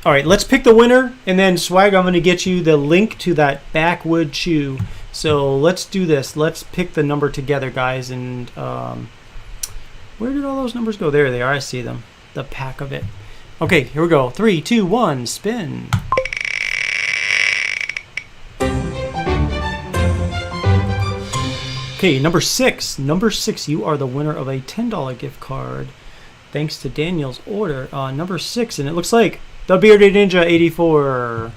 All right, let's pick the winner, and then Swag, I'm going to get you the link to that backwood chew. So let's do this. Let's pick the number together, guys. And where did all those numbers go? There they are. I see them. The pack of it. Okay, here we go. 3, 2, 1, spin. Okay, number 6. Number 6, you are the winner of a $10 gift card. Thanks to Daniel's order. Number 6, and it looks like the Bearded Ninja 84.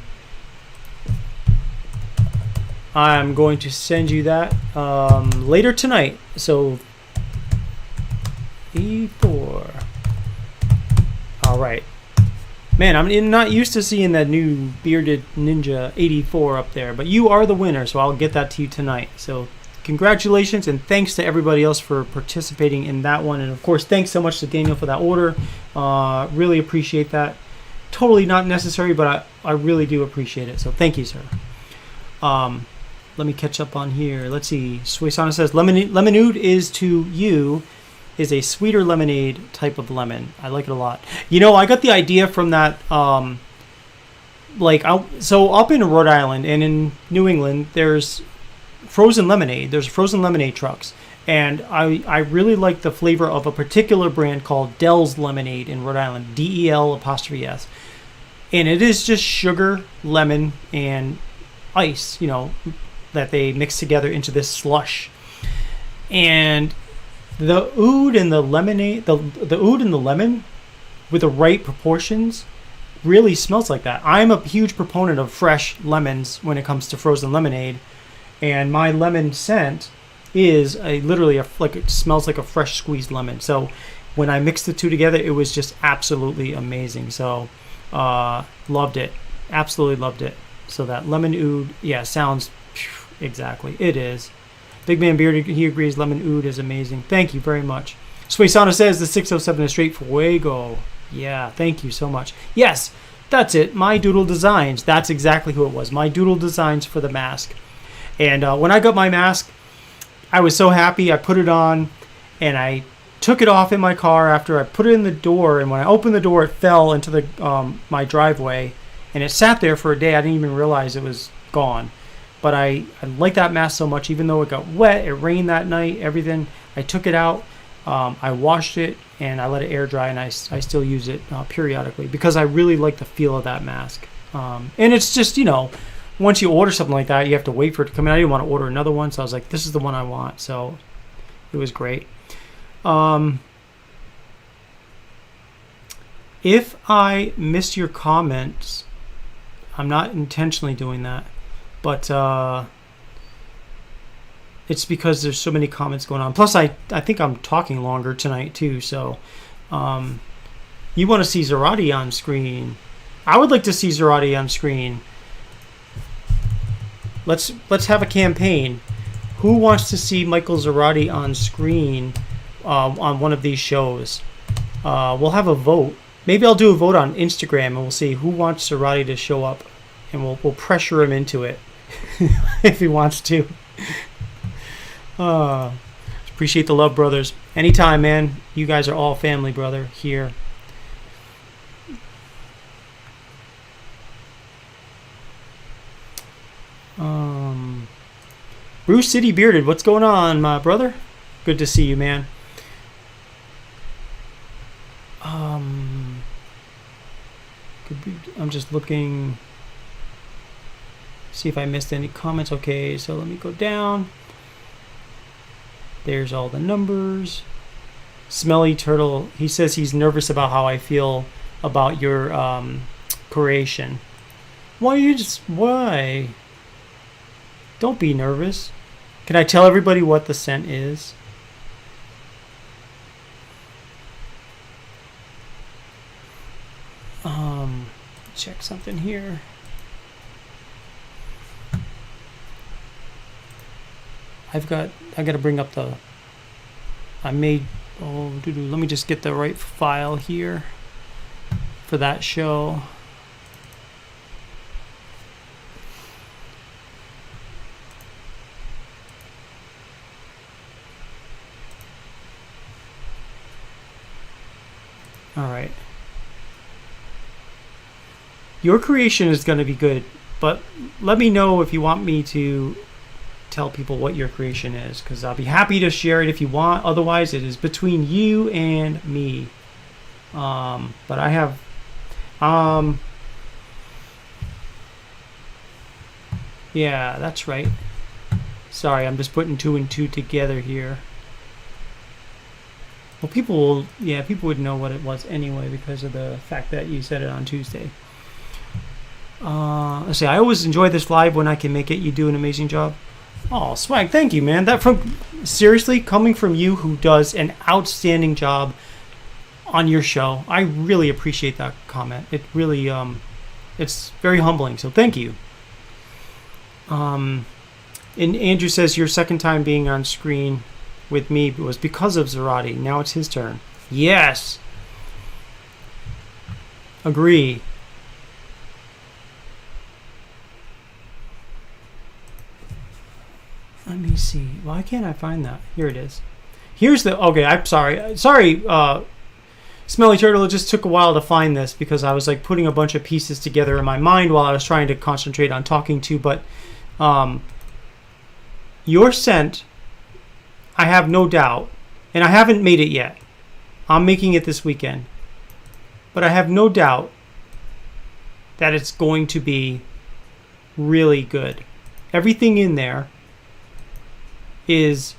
I'm going to send you that later tonight. So, 84. All right. Man, I'm not used to seeing that new Bearded Ninja 84 up there. But you are the winner, so I'll get that to you tonight. So, congratulations, and thanks to everybody else for participating in that one. And, of course, thanks so much to Daniel for that order. Really appreciate that. Totally not necessary, but I really do appreciate it. So thank you, sir. Let me catch up on here. Let's see. Suisana says, lemonade is to you is a sweeter lemonade type of lemon. I like it a lot. You know, I got the idea from that. So up in Rhode Island and in New England, there's frozen lemonade. There's frozen lemonade trucks. And I really like the flavor of a particular brand called Dell's Lemonade in Rhode Island, DEL''S. And it is just sugar, lemon, and ice, that they mix together into this slush. And the oud and the lemonade, the oud and the lemon with the right proportions really smells like that. I'm a huge proponent of fresh lemons when it comes to frozen lemonade. And my lemon scent is literally it smells like a fresh squeezed lemon. So when I mixed the two together, it was just absolutely amazing. So loved it, absolutely loved it. So that lemon oud, sounds exactly. It is. Big Man Bearded, he agrees. Lemon oud is amazing. Thank you very much. Suesana says the 607 is straight fuego. Yeah, thank you so much. Yes, that's it. My Doodle Designs. That's exactly who it was. My Doodle Designs for the mask. And when I got my mask, I was so happy. I put it on, and I took it off in my car after I put it in the door. And when I opened the door, it fell into the my driveway, and it sat there for a day. I didn't even realize it was gone. But I like that mask so much, even though it got wet, it rained that night, everything. I took it out, I washed it, and I let it air dry, and I still use it periodically because I really like the feel of that mask. And it's just, once you order something like that, you have to wait for it to come in. I didn't want to order another one, so I was like, this is the one I want. So it was great. If I missed your comments, I'm not intentionally doing that. But it's because there's so many comments going on. Plus, I think I'm talking longer tonight, too. So you want to see Zarati on screen. I would like to see Zarati on screen. Let's have a campaign. Who wants to see Michael Zarati on screen on one of these shows? We'll have a vote. Maybe I'll do a vote on Instagram, and we'll see who wants Zarati to show up. And we'll pressure him into it. If he wants to. Appreciate the love, brothers. Anytime, man. You guys are all family, brother, here. Bruce City Bearded, what's going on, my brother? Good to see you, man. I'm just looking... See if I missed any comments. Okay, so let me go down. There's all the numbers. Smelly Turtle, he says he's nervous about how I feel about your creation. Why? Don't be nervous. Can I tell everybody what the scent is? Check something here. I got to bring up the. Let me just get the right file here for that show. All right. Your creation is going to be good, but let me know if you want me to tell people what your creation is, because I'll be happy to share it if you want. Otherwise, it is between you and me. But I have yeah, that's right. Sorry, I'm just putting 2 and 2 together here. Well, people would know what it was anyway because of the fact that you said it on Tuesday. Let's see, I always enjoy this live when I can make it. You do an amazing job. Oh, Swag, thank you, man. That seriously, coming from you who does an outstanding job on your show. I really appreciate that comment. It really, it's very humbling, so thank you. And Andrew says your second time being on screen with me was because of Zarati. Now it's his turn. Yes. Agree. Let me see. Why can't I find that? Here it is. Here's the... Okay, I'm sorry. Sorry, Smelly Turtle. It just took a while to find this because I was like putting a bunch of pieces together in my mind while I was trying to concentrate on talking to. But your scent I have no doubt, and I haven't made it yet. I'm making it this weekend. But I have no doubt that it's going to be really good. Everything in there is,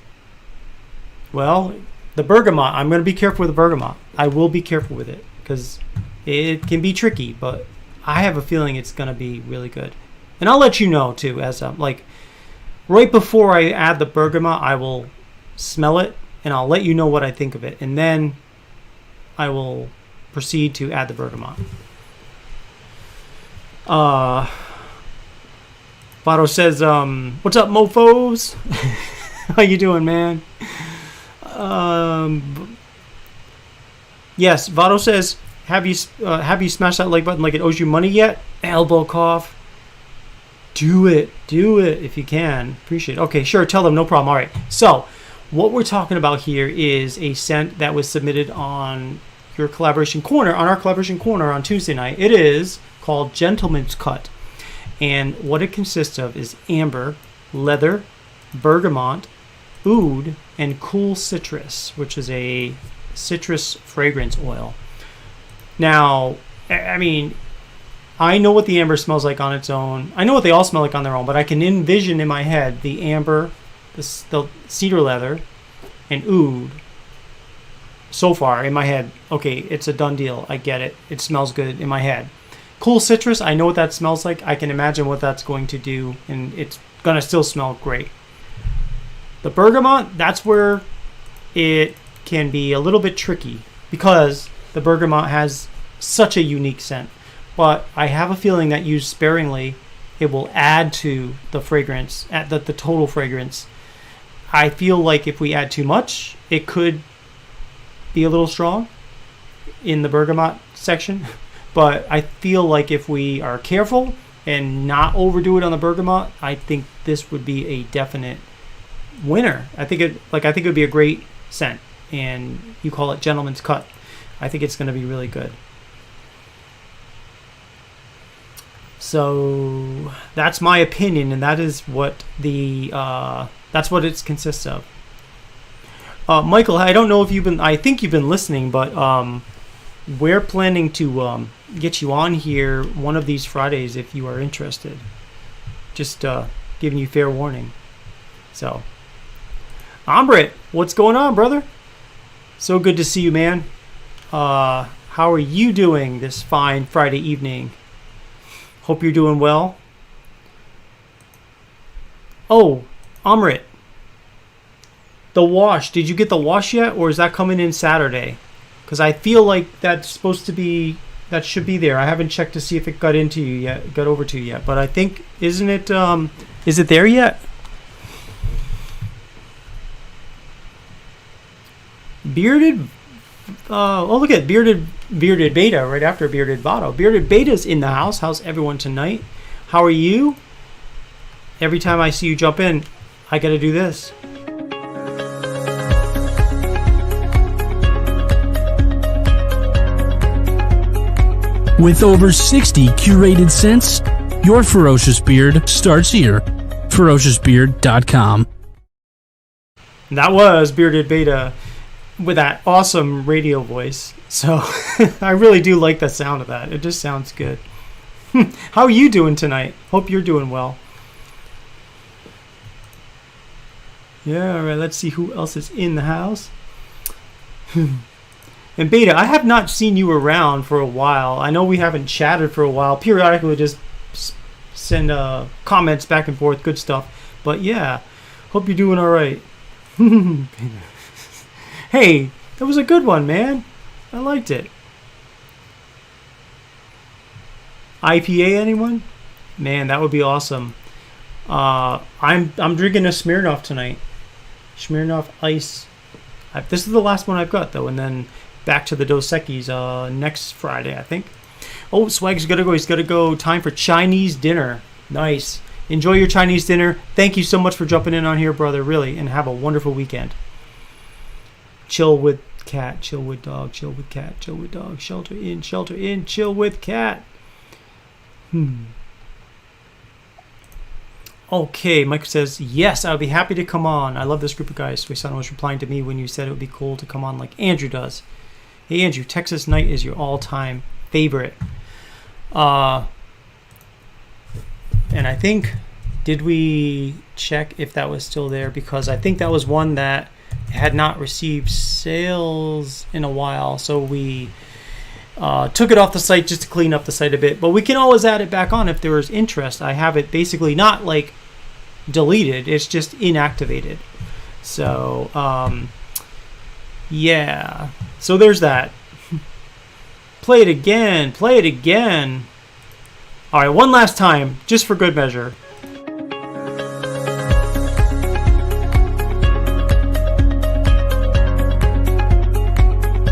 well, the bergamot. I'm going to be careful with the bergamot. I will be careful with it because it can be tricky, but I have a feeling it's going to be really good. And I'll let you know too, as like right before I add the bergamot, I will smell it and I'll let you know what I think of it, and then I will proceed to add the bergamot. Vado says, "What's up, mofos? How you doing, man?" Yes, Vado says, "Have you smashed that like button like it owes you money yet?" Elbow cough. Do it if you can. Appreciate it. Okay, sure. Tell them, no problem. All right. So, what we're talking about here is a scent that was submitted on your collaboration corner, on our collaboration corner on Tuesday night. It is called Gentleman's Cut, and what it consists of is amber, leather, bergamot, oud, and cool citrus, which is a citrus fragrance oil. Now, I mean, I know what the amber smells like on its own. I know what they all smell like on their own, but I can envision in my head the amber, the cedar leather, and oud. So far in my head, okay, it's a done deal. I get it. It smells good in my head. Cool citrus, I know what that smells like. I can imagine what that's going to do, and it's going to still smell great. The bergamot, that's where it can be a little bit tricky because the bergamot has such a unique scent. But I have a feeling that used sparingly, it will add to the fragrance, at the total fragrance. I feel like if we add too much, it could be a little strong in the bergamot section. But I feel like if we are careful and not overdo it on the bergamot, I think this would be a definite winner. I think it would be a great scent, and you call it Gentleman's Cut. I think it's going to be really good. So that's my opinion, and that is what that's what it consists of. Michael, I don't know if you've been. I think you've been listening, but we're planning to get you on here one of these Fridays if you are interested. Just giving you fair warning. So, Ambrit, what's going on, brother? So good to see you, man. How are you doing this fine Friday evening? Hope you're doing well. Oh, Amrit. The wash. Did you get the wash yet, or is that coming in Saturday? Because I feel like that's supposed to be, that should be there. I haven't checked to see if it got over to you yet. But I think, isn't it? Is it there yet? Bearded. Oh, look at Bearded Beta right after Bearded Vado. Bearded Beta's in the house. How's everyone tonight? How are you? Every time I see you jump in, I got to do this. With over 60 curated scents, your Ferocious Beard starts here. FerociousBeard.com. That was Bearded Beta with that awesome radio voice. So I really do like the sound of that. It just sounds good. How are you doing tonight? Hope you're doing well. Yeah, all right, let's see who else is in the house. And Beta, I have not seen you around for a while. I know we haven't chatted for a while. Periodically just send comments back and forth, good stuff. But yeah, hope you're doing all right. Hey, that was a good one, man. I liked it. IPA, anyone? Man, that would be awesome. I'm drinking a Smirnoff tonight. Smirnoff Ice. This is the last one I've got though, and then back to the Dos Equis next Friday, I think. Oh, Swag's gotta go. He's gotta go. Time for Chinese dinner. Nice. Enjoy your Chinese dinner. Thank you so much for jumping in on here, brother. Really, and have a wonderful weekend. Chill with cat. Chill with dog. Chill with cat. Chill with dog. Shelter in. Shelter in. Chill with cat. Okay, Mike says, yes, I would be happy to come on. I love this group of guys. Suisano was replying to me when you said it would be cool to come on like Andrew does. Hey, Andrew, Texas Night is your all-time favorite. And I think, did we check if that was still there? Because I think that was one that had not received sales in a while. So we took it off the site just to clean up the site a bit. But we can always add it back on if there is interest. I have it basically not like deleted. It's just inactivated. So, yeah. So there's that. Play it again. Play it again. All right, one last time, just for good measure.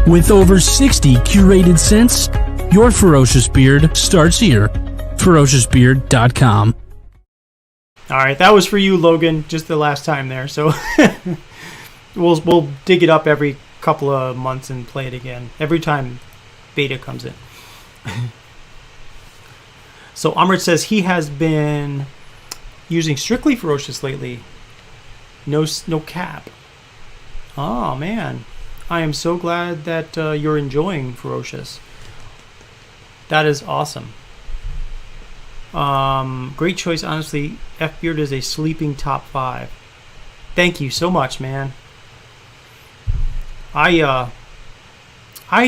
With over 60 curated scents, your Ferocious Beard starts here. FerociousBeard.com. All right, that was for you, Logan, just the last time there. So we'll dig it up every couple of months and play it again every time beta comes in. So Amrit says he has been using strictly Ferocious lately. No cap. Oh man, I am so glad that you're enjoying Ferocious. That is awesome. Great choice, honestly. F-Beard is a sleeping top 5. Thank you so much, man. I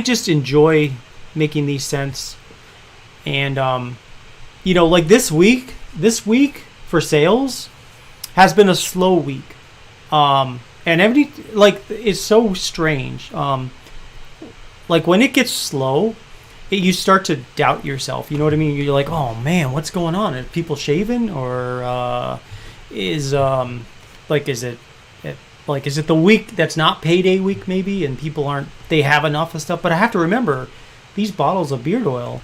just enjoy making these scents, and like this week for sales has been a slow week, and it's so strange. Like when it gets slow, you start to doubt yourself. You know what I mean? You're like, oh man, what's going on? Are people shaving, or is it the week that's not payday week maybe, and people they have enough of stuff? But I have to remember, these bottles of beard oil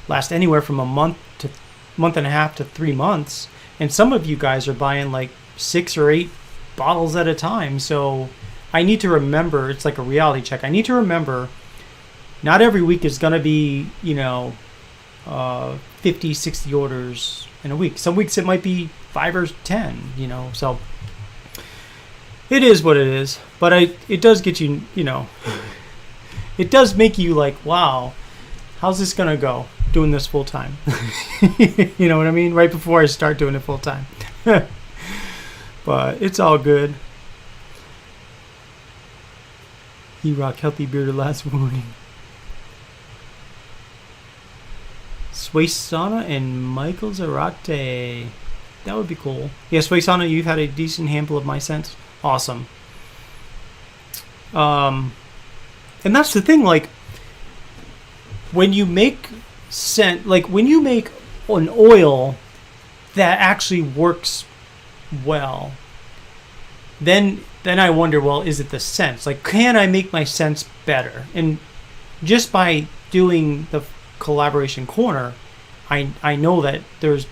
last anywhere from a month and a half to 3 months, and some of you guys are buying like 6 or 8 bottles at a time. So I need to remember, it's like a reality check. I need to remember, not every week is going to be 50, 60 orders in a week. Some weeks it might be 5 or 10, so it is what it is. But it does get you, it does make you like, wow, how's this going to go doing this full time? You know what I mean? Right before I start doing it full time. But it's all good. He rock healthy bearded last morning. Suisano and Michael Zarate. That would be cool. Yeah, Suisano, you've had a decent handful of my scents. Awesome. And that's the thing, like, when you make scent, like when you make an oil that actually works well, then I wonder, well, is it the scents? Like, can I make my scents better? And just by doing the collaboration corner, I know that there's,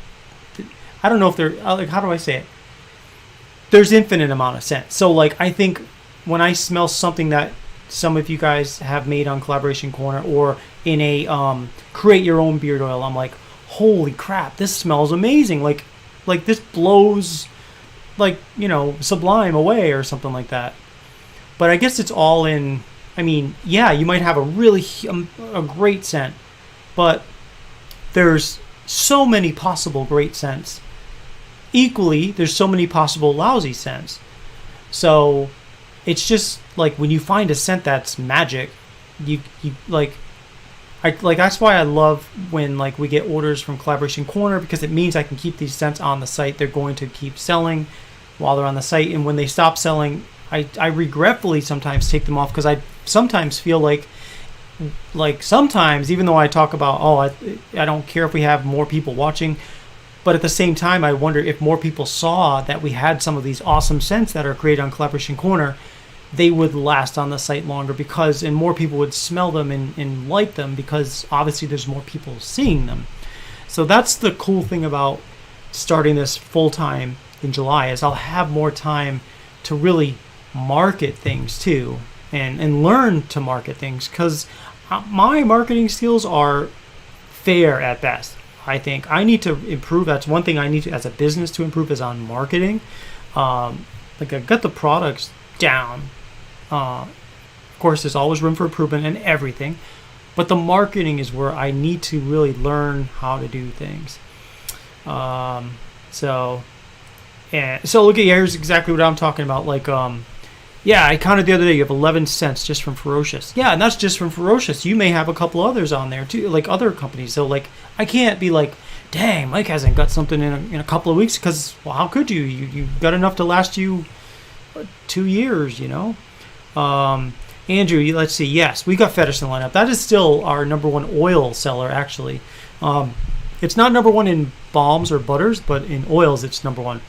I don't know if there, like, how do I say it? There's infinite amount of scents. So like, I think when I smell something that some of you guys have made on Collaboration Corner or in a create your own beard oil, I'm like, holy crap, this smells amazing. Like this blows like, sublime away or something like that. But I guess it's all in, I mean, yeah, you might have a great scent, but there's so many possible great scents. Equally, there's so many possible lousy scents. So it's just like when you find a scent that's magic, you that's why I love when like we get orders from Collaboration Corner, because it means I can keep these scents on the site. They're going to keep selling while they're on the site, and when they stop selling, I regretfully sometimes take them off, because I sometimes feel like sometimes, even though I talk about, I don't care if we have more people watching, but at the same time, I wonder if more people saw that we had some of these awesome scents that are created on Collaboration Corner, they would last on the site longer, and more people would smell them and like them, because obviously there's more people seeing them. So that's the cool thing about starting this full-time in July, is I'll have more time to really market things too, and learn to market things, because my marketing skills are fair at best. I think I need to improve. That's one thing I need to, as a business, to improve is on marketing. Like I got the products down. Of course, there's always room for improvement in everything, but the marketing is where I need to really learn how to do things. So look at here's exactly what I'm talking about. Like, yeah, I counted the other day. You have 11 cents just from Ferocious. Yeah, and that's just from Ferocious. You may have a couple others on there too, like other companies. So like, I can't be like, dang, Mike hasn't got something in a couple of weeks, because well, how could you? You got enough to last you 2 years, you know. Andrew, let's see. Yes, we got Fetish in the lineup. That is still our number one oil seller, actually. It's not number one in balms or butters, but in oils, it's number one.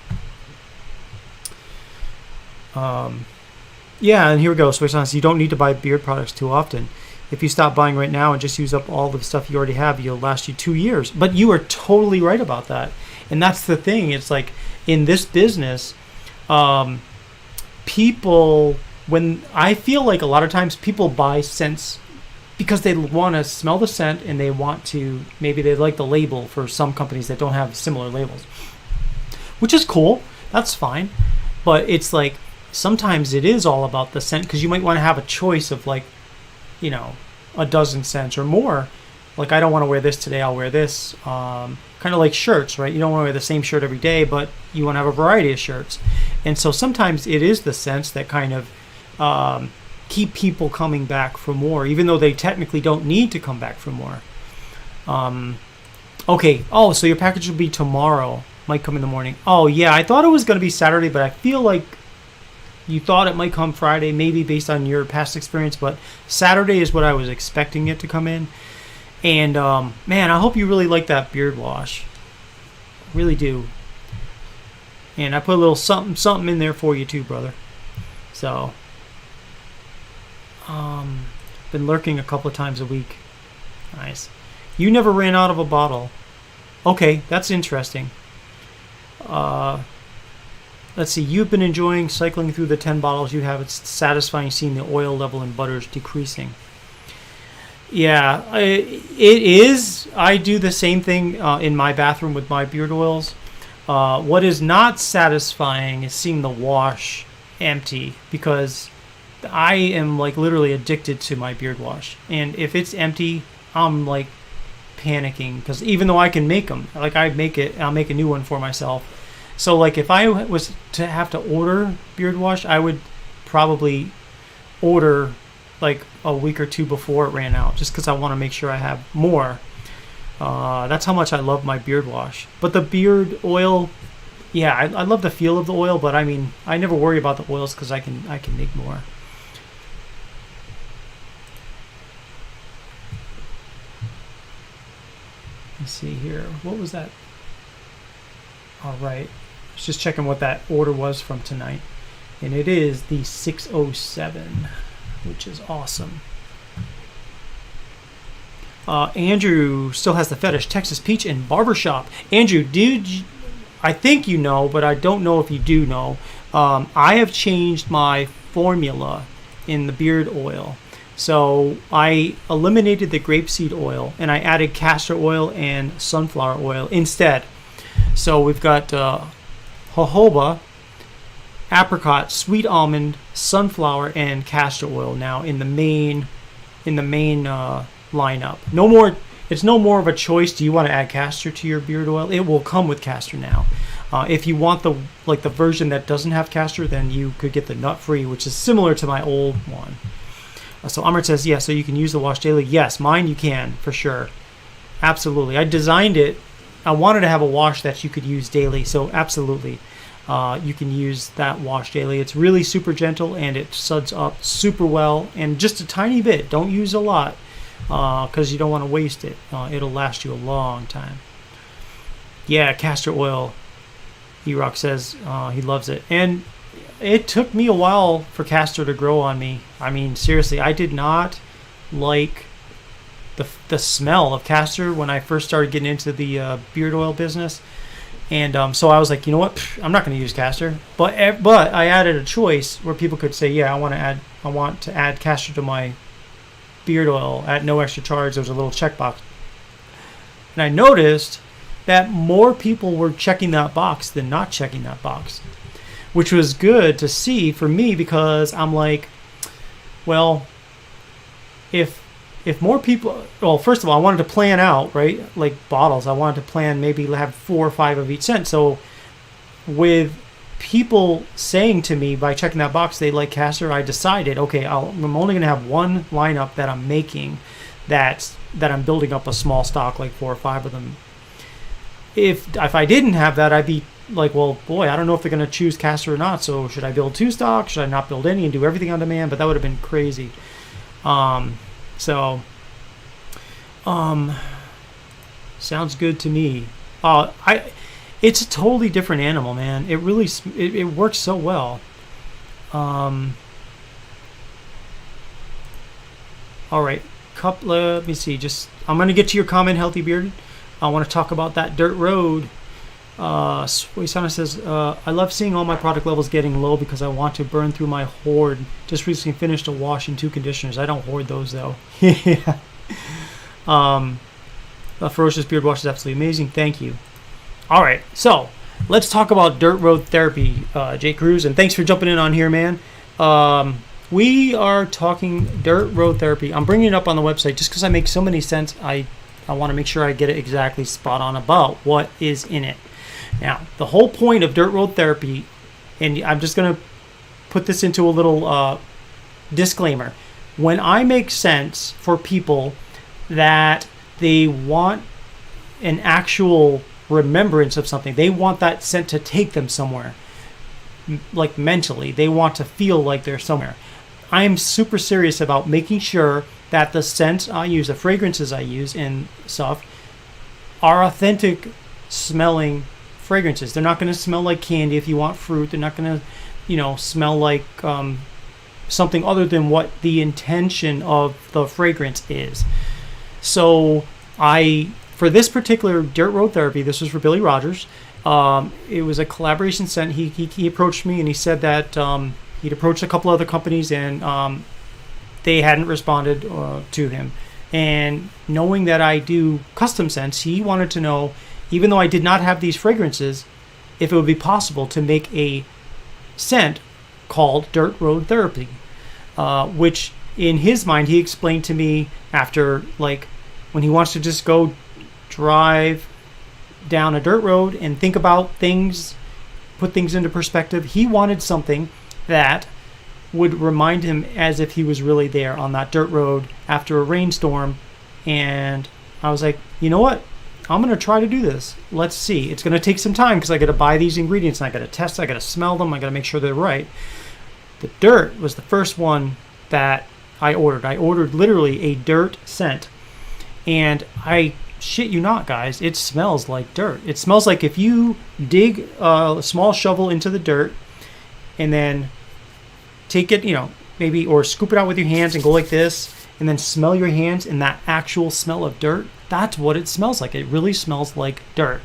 Yeah, and here we go. So you don't need to buy beard products too often. If you stop buying right now and just use up all the stuff you already have, you'll last you 2 years. But you are totally right about that. And that's the thing. It's like in this business, people, when I feel like a lot of times people buy scents because they want to smell the scent, and they want to, maybe they like the label for some companies that don't have similar labels, which is cool. That's fine. But it's like sometimes it is all about the scent, because you might want to have a choice of like, you know, a dozen scents or more. Like, I don't want to wear this today, I'll wear this. Kind of like shirts, right? You don't want to wear the same shirt every day, but you want to have a variety of shirts. And so sometimes it is the scents that kind of keep people coming back for more, even though they technically don't need to come back for more. Okay. Oh, so your package will be tomorrow. Might come in the morning. Oh, yeah. I thought it was going to be Saturday, but I feel like you thought it might come Friday, maybe based on your past experience, but Saturday is what I was expecting it to come in. And, man, I hope you really like that beard wash. Really do. And I put a little something in there for you too, brother. So, been lurking a couple of times a week. Nice. You never ran out of a bottle. Okay, that's interesting. Let's see. You've been enjoying cycling through the 10 bottles you have. It's satisfying seeing the oil level in butters decreasing. Yeah, it is. I do the same thing in my bathroom with my beard oils. What is not satisfying is seeing the wash empty, because I am like literally addicted to my beard wash. And if it's empty, I'm like panicking, because even though I can make them, like I'll make a new one for myself. So like if I was to have to order beard wash, I would probably order like a week or two before it ran out, just because I want to make sure I have more. That's how much I love my beard wash. But the beard oil, yeah, I love the feel of the oil, but I mean, I never worry about the oils because I can make more. Let's see here. What was that? All right. I was just checking what that order was from tonight. And it is the 607, which is awesome. Andrew still has the fetish. Texas Peach and Barbershop. Andrew, I think you know, but I don't know if you do know. I have changed my formula in the beard oil. So I eliminated the grapeseed oil and I added castor oil and sunflower oil instead. So we've got jojoba, apricot, sweet almond, sunflower, and castor oil now in the main lineup. No more. It's no more of a choice. Do you want to add castor to your beard oil? It will come with castor now. If you want the version that doesn't have castor, then you could get the nut free, which is similar to my old one. So Amrit says, yeah, so you can use the wash daily. Yes, mine you can, for sure. Absolutely. I designed it. I wanted to have a wash that you could use daily, so absolutely. You can use that wash daily. It's really super gentle, and it suds up super well, and just a tiny bit. Don't use a lot, because you don't want to waste it. It'll last you a long time. Yeah, castor oil. E-Rock says he loves it. And it took me a while for castor to grow on me. I mean, seriously, I did not like the smell of castor when I first started getting into the beard oil business. And so I was like, you know what? I'm not going to use castor. But I added a choice where people could say, yeah, I want to add castor to my beard oil at no extra charge. There was a little checkbox. And I noticed that more people were checking that box than not checking that box, which was good to see for me, because I'm like, well, if more people, well, first of all, I wanted to plan out, right, like bottles, I wanted to plan maybe have 4 or 5 of each scent. So with people saying to me by checking that box they like castor, I decided, okay, I'm only going to have one lineup that I'm making, that I'm building up a small stock, like 4 or 5 of them. If I didn't have that, I'd be like, well, boy, I don't know if they're going to choose castor or not, so should I build 2 stocks? Should I not build any and do everything on demand? But that would have been crazy. Sounds good to me. It's a totally different animal, man. It really, it works so well. All right, let me see. I'm gonna get to your comment, Healthy Beard. I want to talk about that dirt road. Suisana says, I love seeing all my product levels getting low because I want to burn through my hoard. Just recently finished a wash and 2 conditioners. I don't hoard those though. Yeah. Ferocious Beard Wash is absolutely amazing. Thank you. All right, so let's talk about dirt road therapy, Jake Cruz, and thanks for jumping in on here, man. We are talking dirt road therapy. I'm bringing it up on the website just because I make so many cents. I want to make sure I get it exactly spot on about what is in it. Now, the whole point of dirt road therapy, and I'm just going to put this into a little disclaimer. When I make sense for people that they want an actual remembrance of something, they want that scent to take them somewhere, like mentally, they want to feel like they're somewhere. I am super serious about making sure that the scents I use, the fragrances I use and stuff, are authentic smelling fragrances. They're not going to smell like candy if you want fruit. They're not going to, smell like something other than what the intention of the fragrance is. So for this particular dirt road therapy, this was for Billy Rogers. It was a collaboration scent. He approached me and he said that he'd approached a couple other companies and they hadn't responded to him. And knowing that I do custom scents, he wanted to know, even though I did not have these fragrances, if it would be possible to make a scent called Dirt Road Therapy, which in his mind, he explained to me after, like, when he wants to just go drive down a dirt road and think about things, put things into perspective, he wanted something that would remind him as if he was really there on that dirt road after a rainstorm. And I was like, you know what? I'm going to try to do this. Let's see. It's going to take some time because I got to buy these ingredients and I got to test, I got to smell them, I got to make sure they're right. The dirt was the first one that I ordered. I ordered literally a dirt scent. And I shit you not, guys, it smells like dirt. It smells like if you dig a small shovel into the dirt and then take it, maybe, or scoop it out with your hands and go like this and then smell your hands and that actual smell of dirt. That's what it smells like. It really smells like dirt.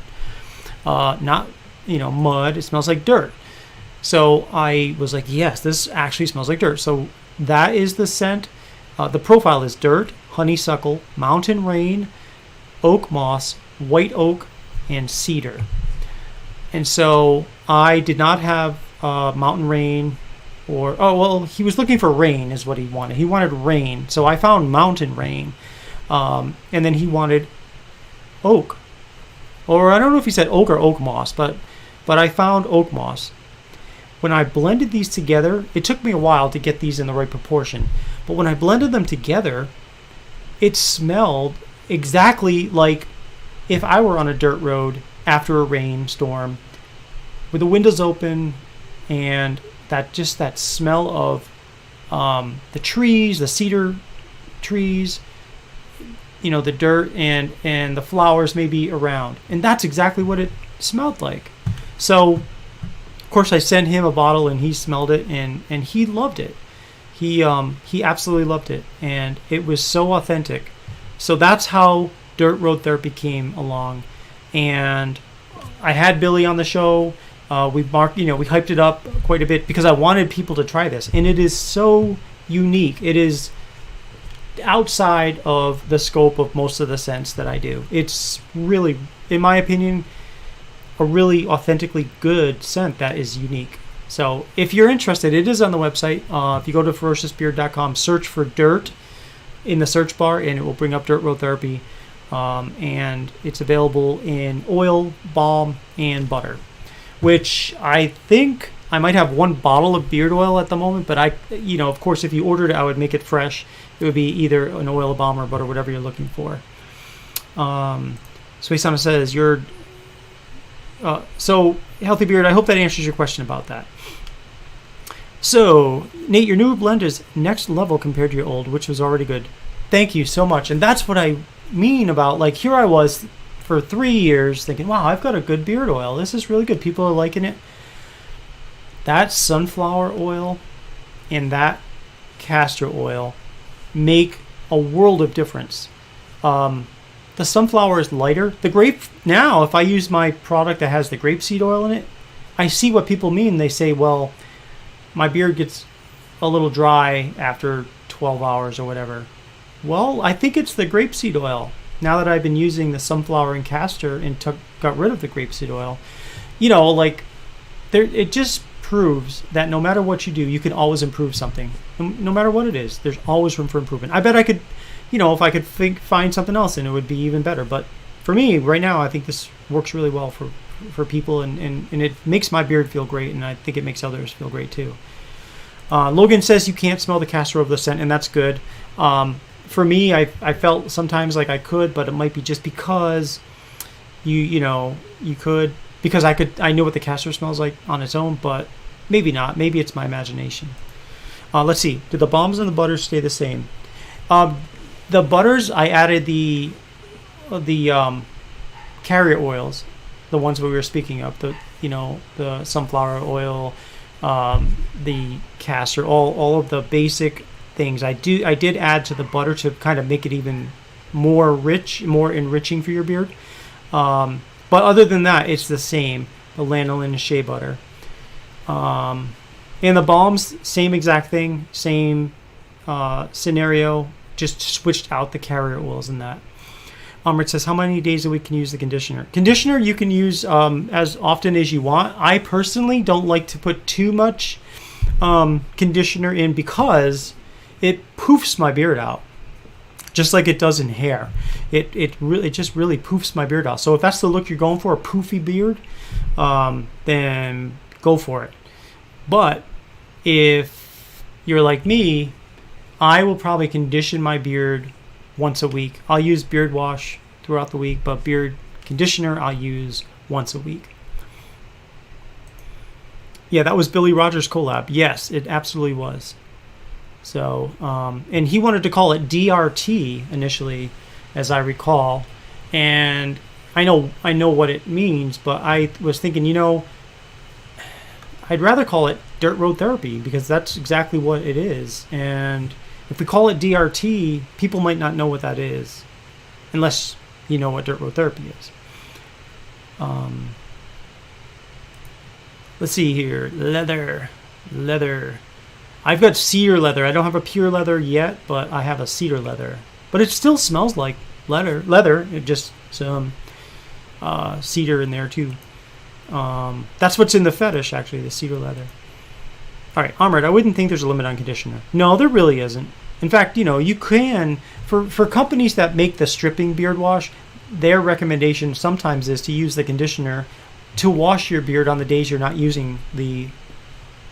Not, mud. It smells like dirt. So I was like, yes, this actually smells like dirt. So that is the scent. The profile is dirt, honeysuckle, mountain rain, oak moss, white oak, and cedar. And so I did not have mountain rain he was looking for rain is what he wanted. He wanted rain. So I found mountain rain. And then he wanted oak. Or I don't know if he said oak or oak moss, but I found oak moss. When I blended these together, it took me a while to get these in the right proportion. But when I blended them together, it smelled exactly like if I were on a dirt road after a rainstorm with the windows open and that smell of the trees, the cedar trees, the dirt and the flowers maybe around. And that's exactly what it smelled like. So, of course, I sent him a bottle and he smelled it and he loved it. He absolutely loved it. And it was so authentic. So that's how Dirt Road Therapy came along. And I had Billy on the show. We hyped it up quite a bit because I wanted people to try this. And it is so unique. It is outside of the scope of most of the scents that I do. It's really, in my opinion, a really authentically good scent that is unique. So if you're interested, it is on the website. If you go to ferociousbeard.com, search for dirt in the search bar, and it will bring up Dirt Road Therapy. And it's available in oil, balm, and butter, which I think I might have one bottle of beard oil at the moment, but of course, if you ordered it, I would make it fresh. It would be either an oil, a balm, or butter, whatever you're looking for. Suisana says, so Healthy Beard, I hope that answers your question about that. So, Nate, your new blend is next level compared to your old, which was already good. Thank you so much. And that's what I mean about, like, here I was for 3 years thinking, wow, I've got a good beard oil. This is really good. People are liking it. That sunflower oil and that castor oil make a world of difference. The sunflower is lighter. The grape, now, if I use my product that has the grapeseed oil in it, I see what people mean. They say, well, my beard gets a little dry after 12 hours or whatever. Well, I think it's the grapeseed oil. Now that I've been using the sunflower and castor and got rid of the grapeseed oil, it just proves that no matter what you do, you can always improve something. No matter what it is, there's always room for improvement. I bet I could, if I could find something else, and it would be even better. But for me, right now, I think this works really well for people, and it makes my beard feel great, and I think it makes others feel great too. Logan says you can't smell the castor oil of the scent, and that's good. For me, I felt sometimes like I could, but it might be just because you could, because I know what the castor smells like on its own, but maybe not. Maybe it's my imagination. Let's see. Do the balms and the butters stay the same? The butters, I added the carrier oils, the ones we were speaking of, the sunflower oil, the castor, all of the basic things. I did add to the butter to kind of make it even more rich, more enriching for your beard. But other than that, it's the same. The lanolin and shea butter. And the balms, same exact thing, same scenario. Just switched out the carrier oils in that. It says, how many days a week can you use the conditioner? Conditioner you can use as often as you want. I personally don't like to put too much conditioner in because it poofs my beard out, just like it does in hair. It just really poofs my beard out. So if that's the look you're going for, a poofy beard, then go for it. But if you're like me, I will probably condition my beard once a week. I'll use beard wash throughout the week, but beard conditioner I'll use once a week. Yeah, that was Billy Rogers' collab. Yes, it absolutely was. So, and he wanted to call it DRT initially, as I recall. And I know what it means, but I was thinking, I'd rather call it Dirt Road Therapy because that's exactly what it is. And if we call it DRT, people might not know what that is, unless you know what Dirt Road Therapy is. Let's see here. Leather. I've got cedar leather. I don't have a pure leather yet, but I have a cedar leather. But it still smells like leather. It just some cedar in there too. That's what's in the fetish, actually, the cedar leather. All right, Amrit, I wouldn't think there's a limit on conditioner. No, there really isn't. In fact, you can, for companies that make the stripping beard wash, their recommendation sometimes is to use the conditioner to wash your beard on the days you're not using the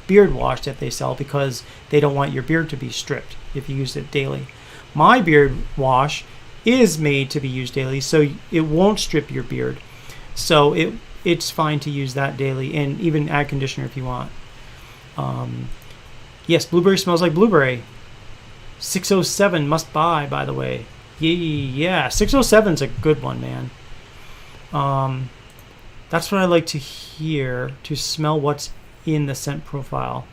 beard wash that they sell, because they don't want your beard to be stripped if you use it daily. My beard wash is made to be used daily, so it won't strip your beard. So it's fine to use that daily, and even add conditioner if you want. Yes, blueberry smells like blueberry. 607 must buy, by the way. Yeah, 607's a good one, man. That's what I like to hear, to smell what's in the scent profile.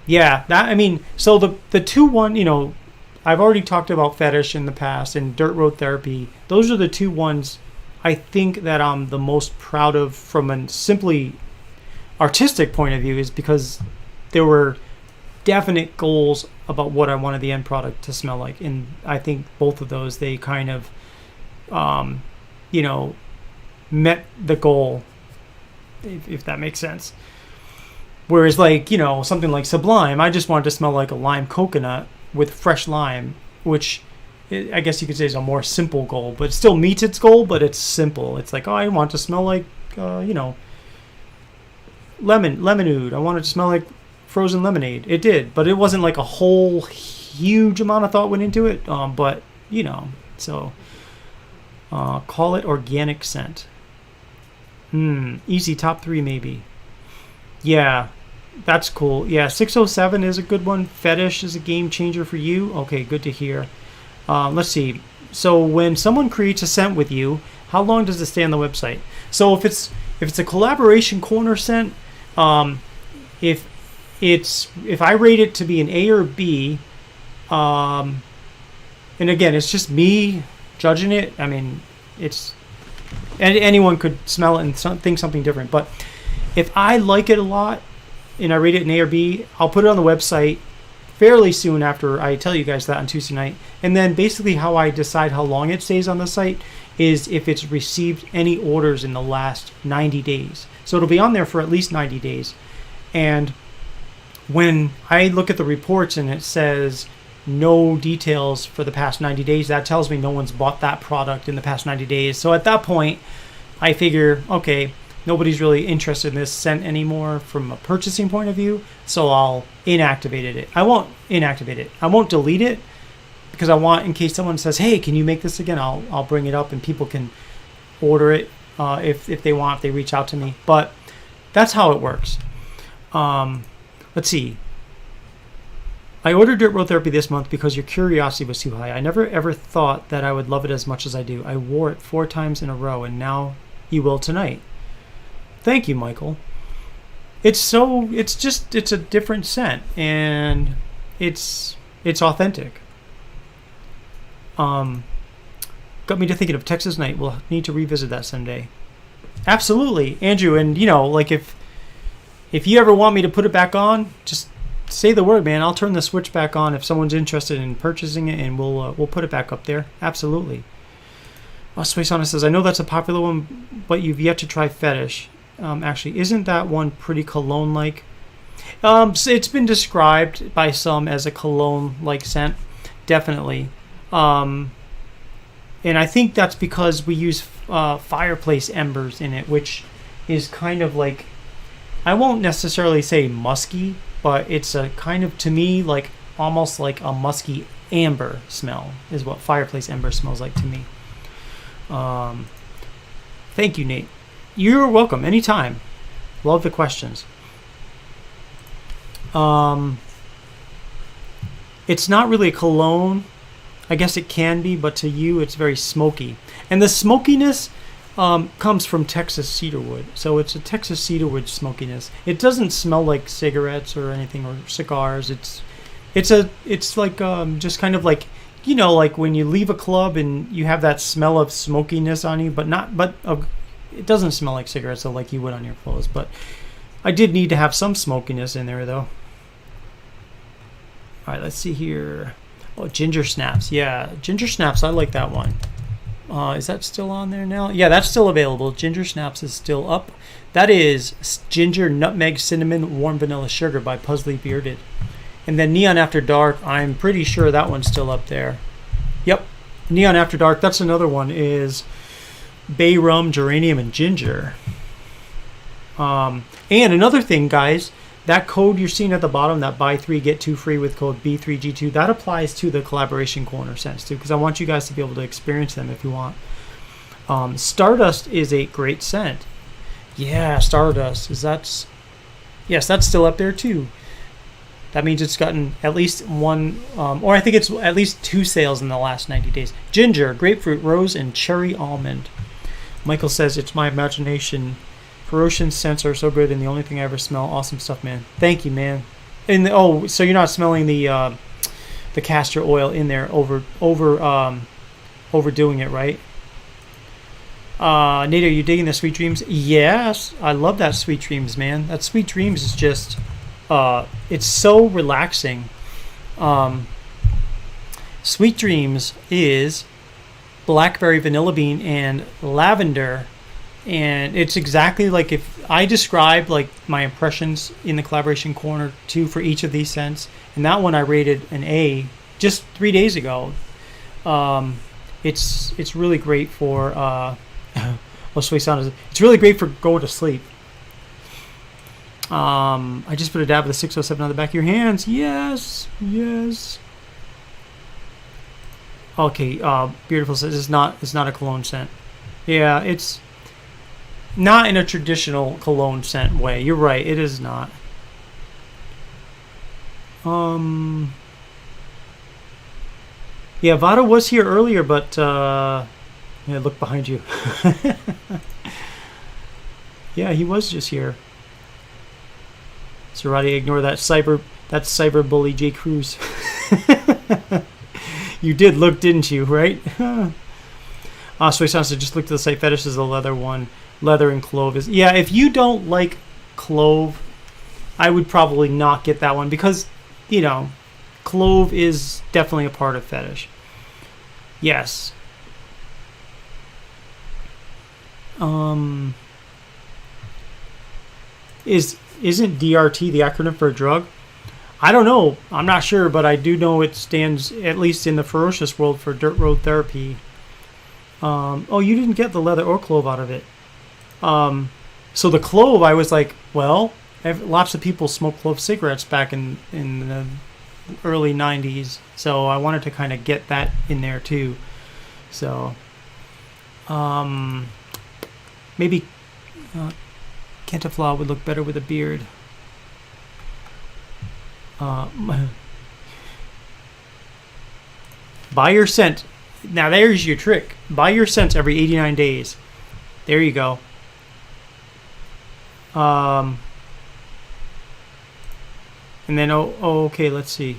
Yeah, so the two one, I've already talked about fetish in the past and Dirt Road Therapy. Those are the two ones I think that I'm the most proud of from a simply artistic point of view, is because there were definite goals about what I wanted the end product to smell like, and I think both of those, they kind of met the goal, if that makes sense. Whereas something like Sublime, I just wanted to smell like a lime coconut with fresh lime, which I guess you could say is a more simple goal, but it still meets its goal, but it's simple. It's like, I want to smell like lemonade. I wanted to smell like frozen lemonade. It did, but it wasn't like a whole huge amount of thought went into it. But so call it organic scent. Easy top 3 maybe. Yeah, that's cool. Yeah, 607 is a good one. Fetish is a game changer for you. Okay, good to hear. Let's see. So when someone creates a scent with you, how long does it stay on the website? So if it's a collaboration corner scent, if I rate it to be an A or B, and again, it's just me judging it. I mean, anyone could smell it and think something different. But if I like it a lot and I rate it an A or B, I'll put it on the website fairly soon after I tell you guys that on Tuesday night. And then basically how I decide how long it stays on the site is if it's received any orders in the last 90 days. So it'll be on there for at least 90 days. And when I look at the reports and it says no details for the past 90 days, that tells me no one's bought that product in the past 90 days. So at that point, I figure, okay, nobody's really interested in this scent anymore from a purchasing point of view, so I'll inactivate it. I won't inactivate it. I won't delete it, because I want, in case someone says, hey, can you make this again, I'll bring it up and people can order it if they want, if they reach out to me. But that's how it works. Let's see. I ordered Dirt Road Therapy this month because your curiosity was too high. I never ever thought that I would love it as much as I do. I wore it 4 times in a row, and now you will tonight. Thank you, Michael. It's a different scent, and it's authentic. Got me to thinking of Texas Night. We'll need to revisit that someday. Absolutely, Andrew. And if you ever want me to put it back on, just say the word, man. I'll turn the switch back on if someone's interested in purchasing it, and we'll put it back up there. Absolutely. Spaceana says, I know that's a popular one, but you've yet to try Fetish. Actually, isn't that one pretty cologne-like? So it's been described by some as a cologne-like scent, definitely. And I think that's because we use fireplace embers in it, which is kind of like, I won't necessarily say musky, but it's a kind of, to me, like almost like a musky amber smell is what fireplace ember smells like to me. Thank you, Nate. You're welcome anytime. Love the questions. It's not really a cologne. I guess it can be, but to you it's very smoky. And the smokiness comes from Texas cedarwood. So it's a Texas cedarwood smokiness. It doesn't smell like cigarettes or anything or cigars. It's like just kind of like, like when you leave a club and you have that smell of smokiness on you, but it doesn't smell like cigarettes, so like you would on your clothes. But I did need to have some smokiness in there, though. All right, let's see here. Oh, Ginger Snaps. Yeah, Ginger Snaps. I like that one. Is that still on there now? Yeah, that's still available. Ginger Snaps is still up. That is Ginger Nutmeg Cinnamon Warm Vanilla Sugar by Puzzly Bearded. And then Neon After Dark, I'm pretty sure that one's still up there. Yep, Neon After Dark. That's another one, is Bay Rum, Geranium, and Ginger. And another thing, guys, that code you're seeing at the bottom, that buy 3 get 2 free with code B3G2, that applies to the Collaboration Corner scents too, because I want you guys to be able to experience them if you want. Stardust is a great scent. Yeah, Stardust. Yes, that's still up there too. That means it's gotten at least one, or I think it's at least 2 sales in the last 90 days. Ginger, grapefruit, rose, and cherry almond. Michael says, it's my imagination. Ferocious scents are so good and the only thing I ever smell. Awesome stuff, man. Thank you, man. And so you're not smelling the castor oil in there overdoing it, right? Nate, are you digging the Sweet Dreams? Yes, I love that Sweet Dreams, man. That Sweet Dreams is just, It's so relaxing. Sweet Dreams is blackberry, vanilla bean, and lavender, and it's exactly like if I described like my impressions in the collaboration corner too for each of these scents, and that one I rated an A just 3 days ago. It's really great for it's really great for going to sleep. I just put a dab of the 607 on the back of your hands. Yes. Okay, beautiful says it's not a cologne scent. Yeah, it's not in a traditional cologne scent way. You're right, it is not. Yeah, Vada was here earlier, but yeah, look behind you. Yeah, he was just here. Serati, ignore that cyber bully J. Cruz. You did look, didn't you? Right? Soy Sansa, just look to the site. Fetish is the leather one. Leather and clove is. Yeah, if you don't like clove, I would probably not get that one because, you know, clove is definitely a part of fetish. Yes. Isn't DRT the acronym for a drug? I don't know. I'm not sure, but I do know it stands, at least in the Ferocious world, for dirt road therapy. Oh, you didn't get the leather or clove out of it. So the clove, I was like, well, lots of people smoked clove cigarettes back in the early 90s, so I wanted to kind of get that in there too. So maybe Kentaflaw would look better with a beard. Buy your scent. Now there's your trick. Buy your scents every 89 days. There you go. And then okay, let's see.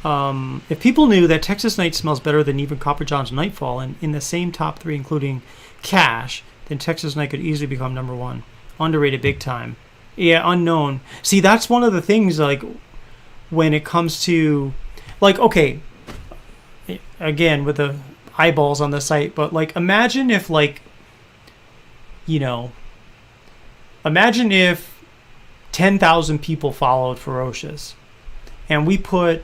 If people knew that Texas Night smells better than even Copper John's Nightfall and in the same top 3 including Cash, then Texas Night could easily become number 1. Underrated big time. Yeah, unknown. See, that's one of the things, like, when it comes to, like, okay, again, with the eyeballs on the site, but, like, imagine if, like, you know, imagine if 10,000 people followed Ferocious, and we put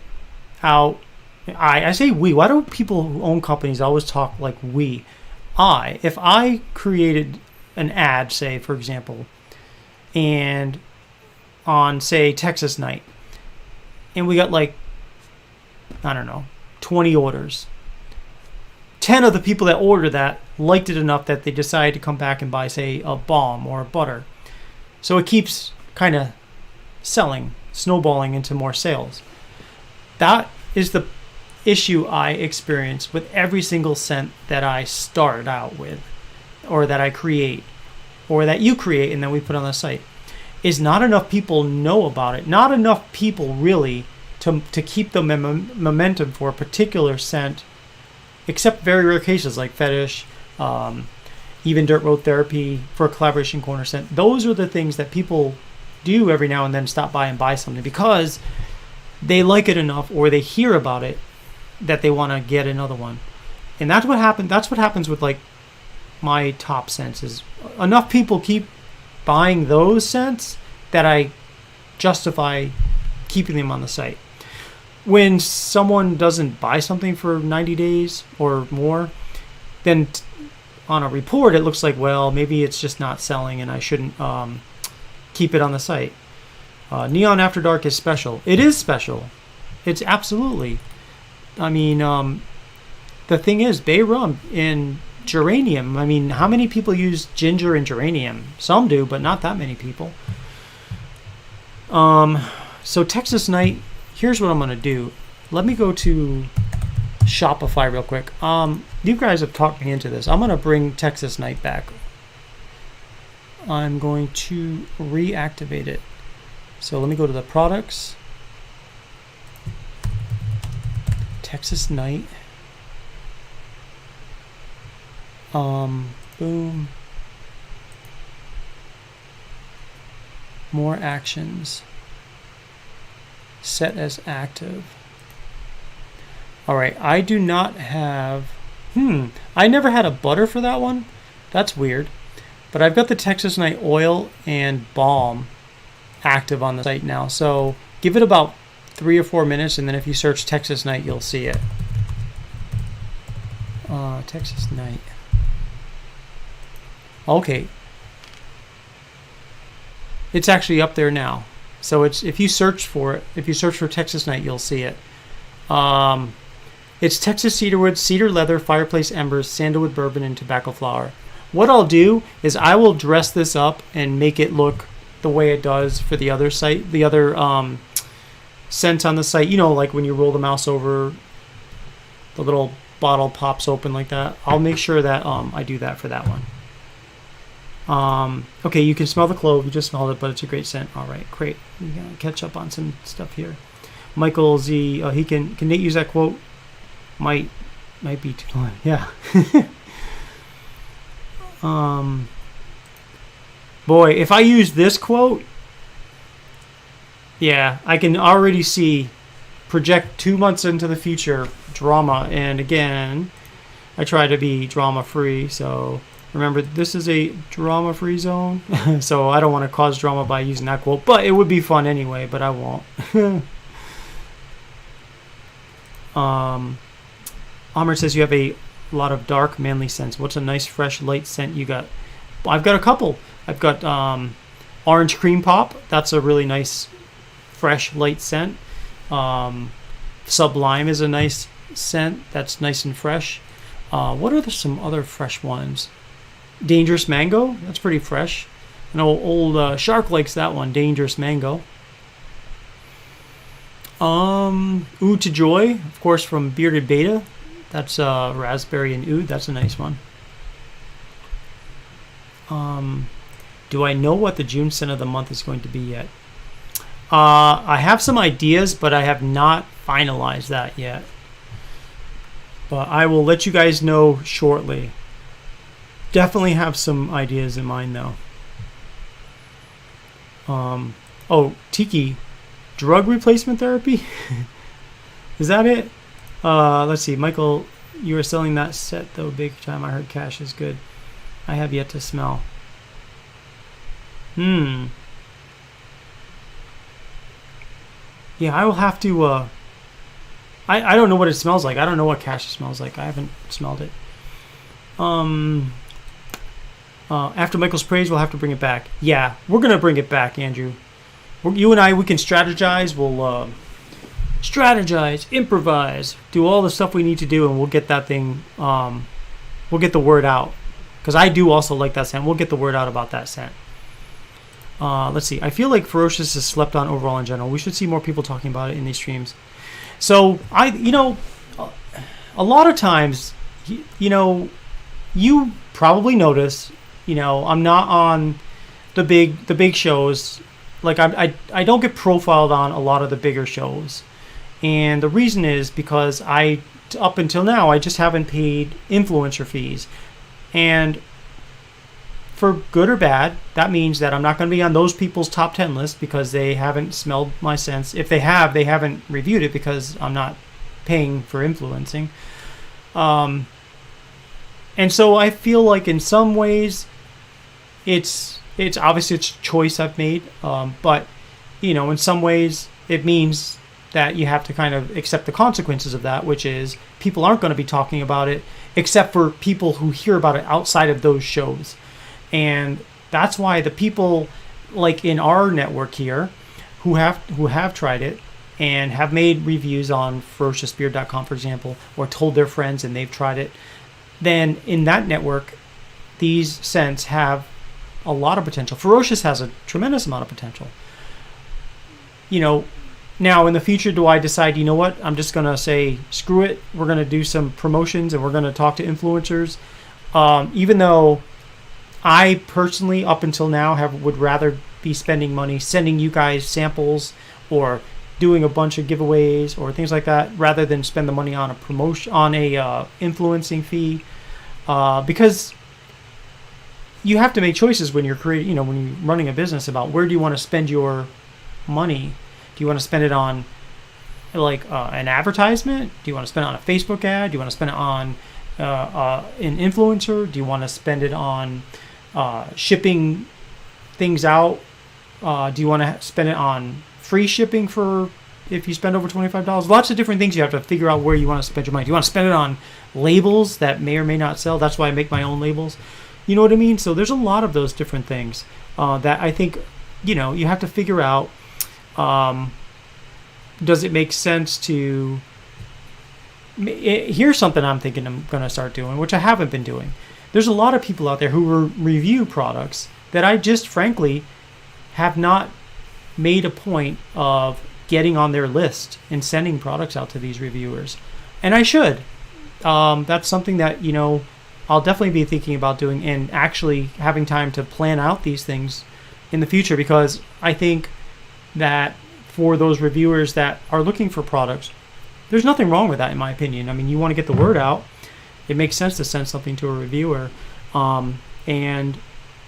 out, I say we, why do people who own companies always talk like we? If I created an ad, say, for example, and on, say, Texas Night, and we got, like, I don't know, 20 orders. 10 of the people that ordered that liked it enough that they decided to come back and buy, say, a balm or a butter. So it keeps kind of selling, snowballing into more sales. That is the issue I experience with every single scent that I start out with, or that I create, or that you create and then we put on the site, is not enough people know about it. Not enough people really to keep the momentum for a particular scent, except very rare cases like Fetish, even Dirt Road Therapy for a Collaboration Corner scent. Those are the things that people do every now and then, stop by and buy something because they like it enough or they hear about it that they want to get another one. And that's what happened. That's what happens with, like, my top scents, is enough people keep buying those scents that I justify keeping them on the site. When someone doesn't buy something for 90 days or more, then on a report it looks like, well, maybe it's just not selling and I shouldn't keep it on the site. Neon After Dark is special. It is special. It's absolutely. I mean, the thing is, bay rum and geranium. I mean, how many people use ginger and geranium? Some do, but not that many people. So Texas Night, here's what I'm going to do. Let me go to Shopify real quick. You guys have talked me into this. I'm going to bring Texas Night back. I'm going to reactivate it. So let me go to the products. Texas Night. Boom. More actions. Set as active. All right, I do not have... I never had a butter for that one. That's weird. But I've got the Texas Night Oil and Balm active on the site now. So give it about 3 or 4 minutes, and then if you search Texas Night, you'll see it. Texas Night. Okay. It's actually up there now. So it's if you search for it, if you search for Texas Night, you'll see it. It's Texas cedarwood, cedar leather, fireplace embers, sandalwood bourbon, and tobacco flower. What I'll do is I will dress this up and make it look the way it does for the other site, the other scents on the site. You know, like when you roll the mouse over, the little bottle pops open like that. I'll make sure that I do that for that one. Okay, you can smell the clove. You just smelled it, but it's a great scent. All right, great. We gotta catch up on some stuff here. Michael Z. He can Nate use that quote? Might be too long. Yeah. Boy, if I use this quote, yeah, I can already see project 2 months into the future drama. And again, I try to be drama free. So remember, this is a drama free zone. So I don't want to cause drama by using that quote, but it would be fun anyway, but I won't. Amr says you have a lot of dark, manly scents. What's a nice, fresh, light scent you got? I've got a couple. I've got Orange Cream Pop. That's a really nice, fresh, light scent. Sublime is a nice scent. That's nice and fresh. What are some other fresh ones? Dangerous Mango. That's pretty fresh. I know old Shark likes that one. Dangerous Mango. Oud to Joy, of course, from Bearded Beta. That's raspberry and oud. That's a nice one. Do I know what the June scent of the month is going to be yet? I have some ideas, but I have not finalized that yet. But I will let you guys know shortly. Definitely have some ideas in mind, though. Oh, Tiki. Drug replacement therapy? Is that it? Let's see. Michael, you were selling that set, though, big time. I heard cash is good. I have yet to smell. Yeah, I will have to... I don't know what it smells like. I don't know what cash smells like. I haven't smelled it. After Michael's praise, we'll have to bring it back. Yeah, we're going to bring it back, Andrew. You and I, we can strategize. We'll strategize, improvise, do all the stuff we need to do, and we'll get that thing, we'll get the word out. Because I do also like that scent. We'll get the word out about that scent. Let's see. I feel like Ferocious is slept on overall in general. We should see more people talking about it in these streams. So, a lot of times, you probably notice, I'm not on the big shows. Like, I don't get profiled on a lot of the bigger shows. And the reason is because up until now, I just haven't paid influencer fees. And for good or bad, that means that I'm not going to be on those people's top 10 list because they haven't smelled my scents. If they have, they haven't reviewed it because I'm not paying for influencing. And so I feel like in some ways it's obviously it's a choice I've made. But, in some ways it means that you have to kind of accept the consequences of that, which is people aren't going to be talking about it except for people who hear about it outside of those shows. And that's why the people like in our network here who have tried it and have made reviews on ferociousbeard.com, for example, or told their friends and they've tried it, then in that network, these scents have a lot of potential. Ferocious has a tremendous amount of potential. Now in the future, do I decide, what, I'm just going to say, screw it, we're going to do some promotions and we're going to talk to influencers, even though I personally, up until now, would rather be spending money sending you guys samples or doing a bunch of giveaways or things like that, rather than spend the money on a promotion, on a influencing fee, because you have to make choices when you're creating, when you're running a business about where do you want to spend your money. Do you want to spend it on like an advertisement? Do you want to spend it on a Facebook ad? Do you want to spend it on an influencer? Do you want to spend it on shipping things out? Do you want to spend it on free shipping for if you spend over $25? Lots of different things you have to figure out where you want to spend your money. Do you want to spend it on labels that may or may not sell? That's why I make my own labels. You know what I mean? So there's a lot of those different things that I think, you have to figure out. Does it make sense to... Here's something I'm thinking I'm going to start doing, which I haven't been doing. There's a lot of people out there who review products that I just frankly have not made a point of getting on their list and sending products out to these reviewers. And I should. That's something that, I'll definitely be thinking about doing and actually having time to plan out these things in the future, because I think that for those reviewers that are looking for products, there's nothing wrong with that, in my opinion. I mean, you want to get the word out. It makes sense to send something to a reviewer. And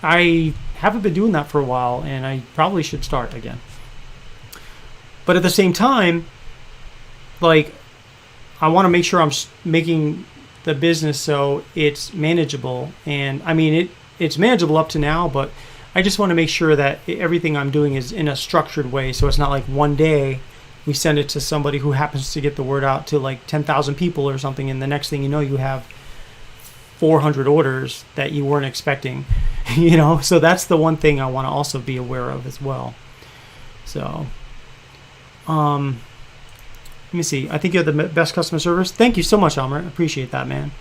I haven't been doing that for a while, and I probably should start again. But at the same time, like, I want to make sure I'm making the business so it's manageable. And I mean, it's manageable up to now, but I just want to make sure that everything I'm doing is in a structured way. So it's not like one day we send it to somebody who happens to get the word out to like 10,000 people or something, and the next thing you know, you have 400 orders that you weren't expecting. So that's the one thing I want to also be aware of as well. So, let me see. I think you have the best customer service. Thank you so much, Elmer. I appreciate that, man.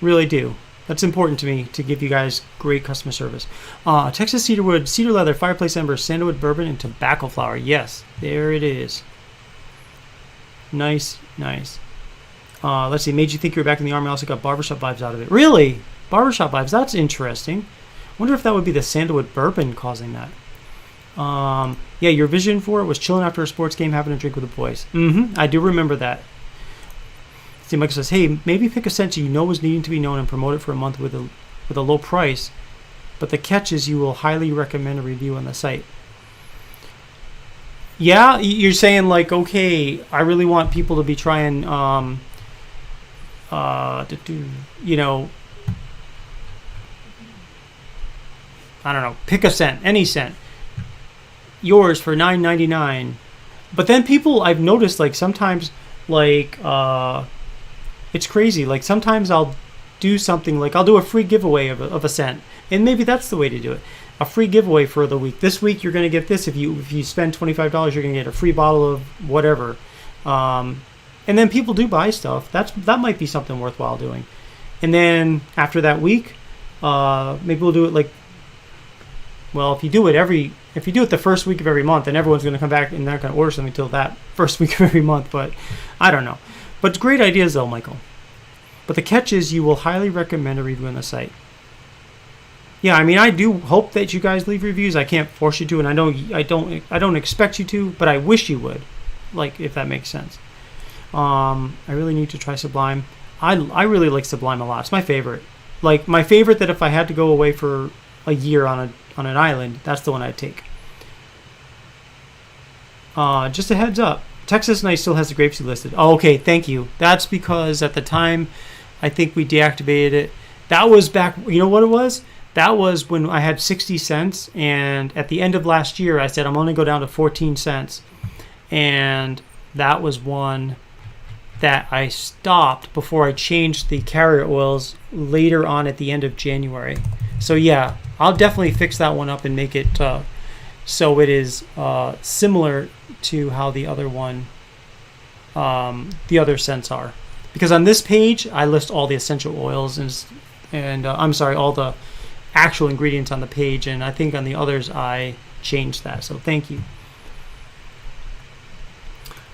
Really do. That's important to me, to give you guys great customer service. Texas cedarwood, cedar leather, fireplace ember, sandalwood bourbon, and tobacco flower. Yes, there it is. Nice. Let's see. Made you think you were back in the Army. I also got barbershop vibes out of it. Really? Barbershop vibes. That's interesting. Wonder if that would be the sandalwood bourbon causing that. Yeah, your vision for it was chilling after a sports game, having a drink with the boys. I do remember that. See, Michael says, hey, maybe pick a scent you know is needing to be known and promote it for a month with a low price, but the catch is you will highly recommend a review on the site. Yeah, you're saying like, okay, I really want people to be trying, I don't know, pick a scent, any scent. Yours for $9.99. But then people, I've noticed, like sometimes, like, it's crazy. Like sometimes I'll do something like I'll do a free giveaway of a scent, and maybe that's the way to do it. A free giveaway for the week. This week you're going to get this. If you spend $25, you're going to get a free bottle of whatever. And then people do buy stuff. That might be something worthwhile doing. And then after that week, maybe we'll do it like, well, if you do it the first week of every month, then everyone's going to come back and they're not going to order something until that first week of every month. But I don't know. But great ideas though, Michael. But the catch is you will highly recommend a review on the site. Yeah, I mean, I do hope that you guys leave reviews. I can't force you to, and I don't expect you to, but I wish you would. Like, if that makes sense. I really need to try Sublime. I really like Sublime a lot. It's my favorite. Like, my favorite that if I had to go away for a year on an island, that's the one I'd take. Just a heads up. Texas Night still has the grapeseed listed. Oh, okay, thank you. That's because at the time, I think we deactivated it. That was back, you know what it was? That was when I had 60 cents, and at the end of last year, I said I'm only go down to 14 cents. And that was one that I stopped before I changed the carrier oils later on at the end of January. So yeah, I'll definitely fix that one up and make it so it is similar to how the other one, the other scents are. Because on this page, I list all the essential oils and all the actual ingredients on the page, and I think on the others I changed that. So thank you.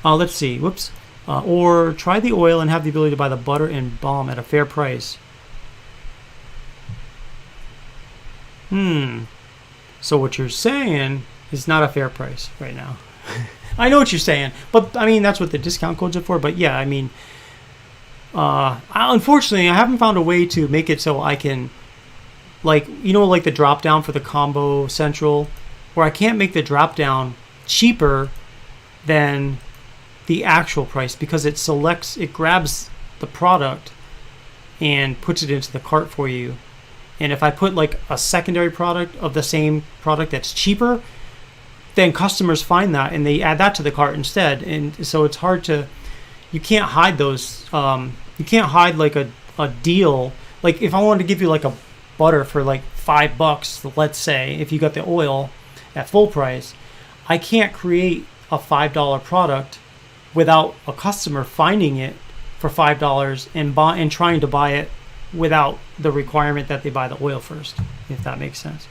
Let's see. Whoops. Or try the oil and have the ability to buy the butter and balm at a fair price. So what you're saying is not a fair price right now. I know what you're saying, but I mean, that's what the discount codes are for. But yeah, I mean, unfortunately, I haven't found a way to make it so I can, like, you know, like the drop down for the Combo Central, where I can't make the drop down cheaper than the actual price, because it grabs the product and puts it into the cart for you. And if I put like a secondary product of the same product that's cheaper, then customers find that and they add that to the cart instead. And so it's hard to, you can't hide those. You can't hide like a deal. Like if I wanted to give you like a butter for like $5, let's say, if you got the oil at full price, I can't create a $5 product without a customer finding it for $5 and trying to buy it without the requirement that they buy the oil first, if that makes sense.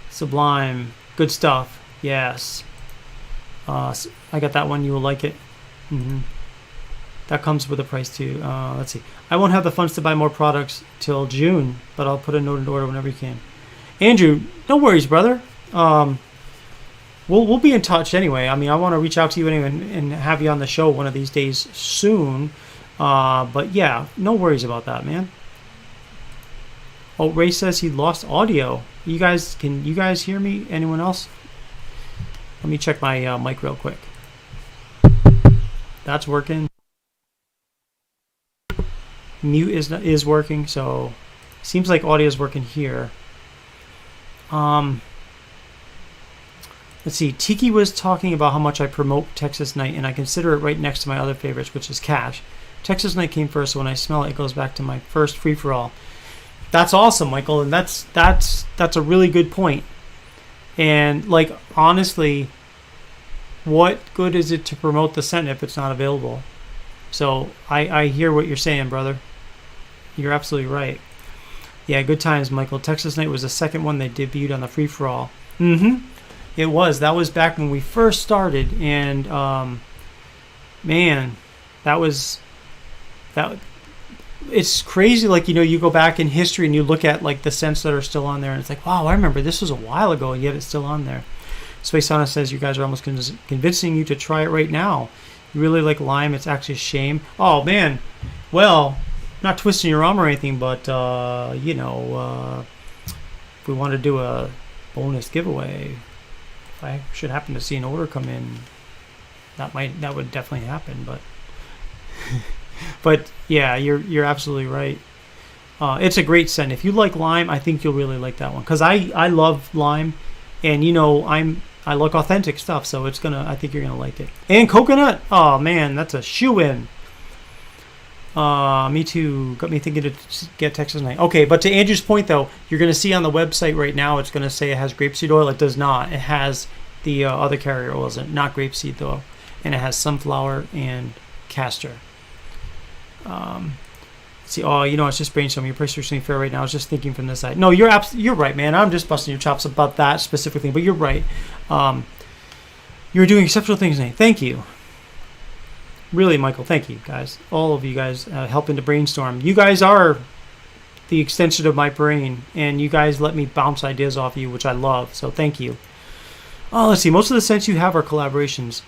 Sublime, good stuff. Yes. I got that one. You will like it. That comes with a price too. Let's see. I won't have the funds to buy more products till June, but I'll put a note in order whenever you can. Andrew, no worries, brother. We'll be in touch anyway. I mean, I want to reach out to you anyway and have you on the show one of these days soon. But yeah, no worries about that, man. Oh, Ray says he lost audio. Can you guys hear me? Anyone else? Let me check my mic real quick. That's working. Mute is working, so seems like audio is working here. Let's see. Tiki was talking about how much I promote Texas Night, and I consider it right next to my other favorites, which is Cash. Texas Night came first, so when I smell it, it goes back to my first free-for-all. That's awesome, Michael, and that's a really good point. And like honestly, what good is it to promote the scent if it's not available? So I hear what you're saying, brother. You're absolutely right. Yeah, good times, Michael. Texas Night was the second one they debuted on the free-for-all. It was. That was back when we first started, and man, it's crazy. Like, you go back in history and you look at like the scents that are still on there, and it's like, wow, I remember this was a while ago, and yet it's still on there. Spaceana says you guys are almost convincing you to try it right now. You really like lime? It's actually a shame. Oh man, well, not twisting your arm or anything, but if we want to do a bonus giveaway, if I should happen to see an order come in, that would definitely happen. But yeah, you're absolutely right. It's a great scent. If you like lime, I think you'll really like that one, because I love lime, and I like authentic stuff, so I think you're gonna like it. And coconut, oh man, that's a shoe-in. Me too. Got me thinking to get Texas Night. Okay, but to Andrew's point though, you're gonna see on the website right now, it's gonna say it has grapeseed oil. It does not. It has the other carrier oils, not grapeseed though, and it has sunflower and castor. See, it's just brainstorming. Your price is fair right now. I was just thinking from this side. No, you're right, man. I'm just busting your chops about that specifically, but you're right. You're doing exceptional things, Nate. Thank you. Really, Michael, thank you, guys. All of you guys helping to brainstorm. You guys are the extension of my brain, and you guys let me bounce ideas off you, which I love, so thank you. Oh, let's see. Most of the scents you have are collaborations.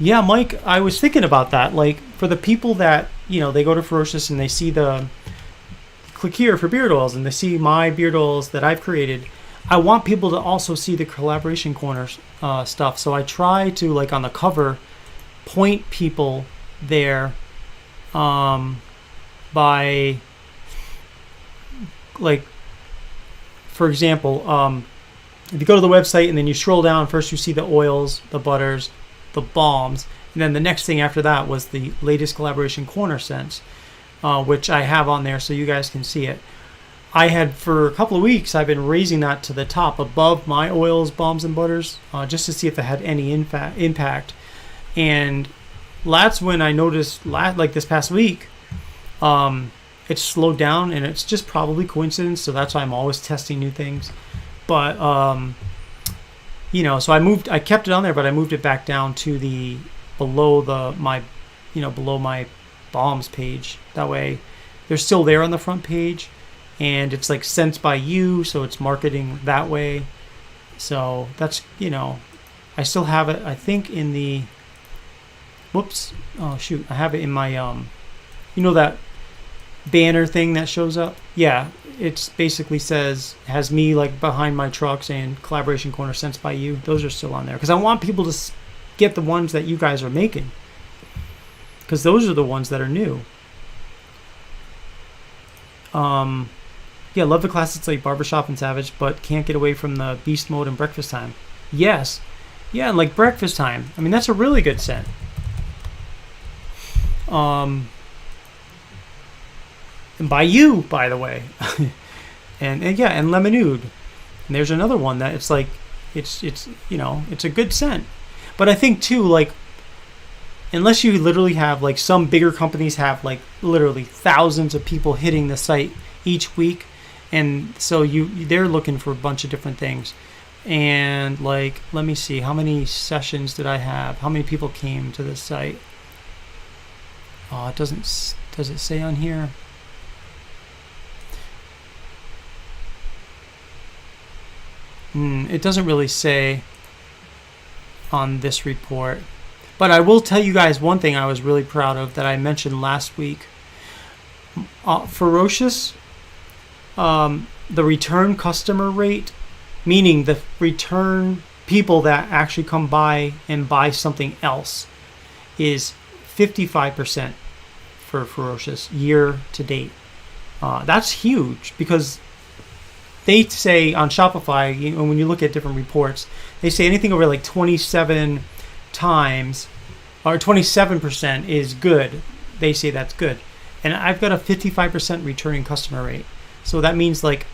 Yeah, Mike, I was thinking about that. Like, for the people that, they go to Ferocious and they see click here for beard oils, and they see my beard oils that I've created, I want people to also see the collaboration corners stuff. So I try to, like, on the cover, point people there by, like, for example, if you go to the website and then you scroll down, first you see the oils, the butters, the balms, and then the next thing after that was the latest collaboration corner scents, which I have on there so you guys can see it. I had, for a couple of weeks, I've been raising that to the top above my oils, balms, and butters, just to see if it had any impact. And that's when I noticed, like this past week, it's slowed down, and it's just probably coincidence, so that's why I'm always testing new things. But so I kept it on there, but I moved it back down to below my balms page. That way they're still there on the front page, and it's like scents by you, so it's marketing that way. So that's, I still have it, I think, in the, I have it in my, that banner thing that shows up. Yeah, it's basically has me like behind my trucks and collaboration corner sent by you. Those are still on there because I want people to get the ones that you guys are making, because those are the ones that are new. Yeah, love the classics like Barbershop and Savage, but can't get away from the Beast Mode and Breakfast Time. Yes. Yeah, and like Breakfast Time. I mean, that's a really good scent. And by you, by the way. and yeah, and Lemonade. And there's another one that it's like, it's you know, it's a good scent. But I think too, like, unless you literally have, like, some bigger companies have like literally thousands of people hitting the site each week, and so they're looking for a bunch of different things. And like, let me see, how many sessions did I have? How many people came to this site? Oh, it doesn't. Does it say on here? It doesn't really say on this report. But I will tell you guys one thing I was really proud of that I mentioned last week. Ferocious, the return customer rate, meaning the return people that actually come by and buy something else, is 55% for Ferocious year to date. That's huge, because they say on Shopify, you know, when you look at different reports, they say anything over like 27 times or 27% is good. They say that's good. And I've got a 55% returning customer rate. So that means, like,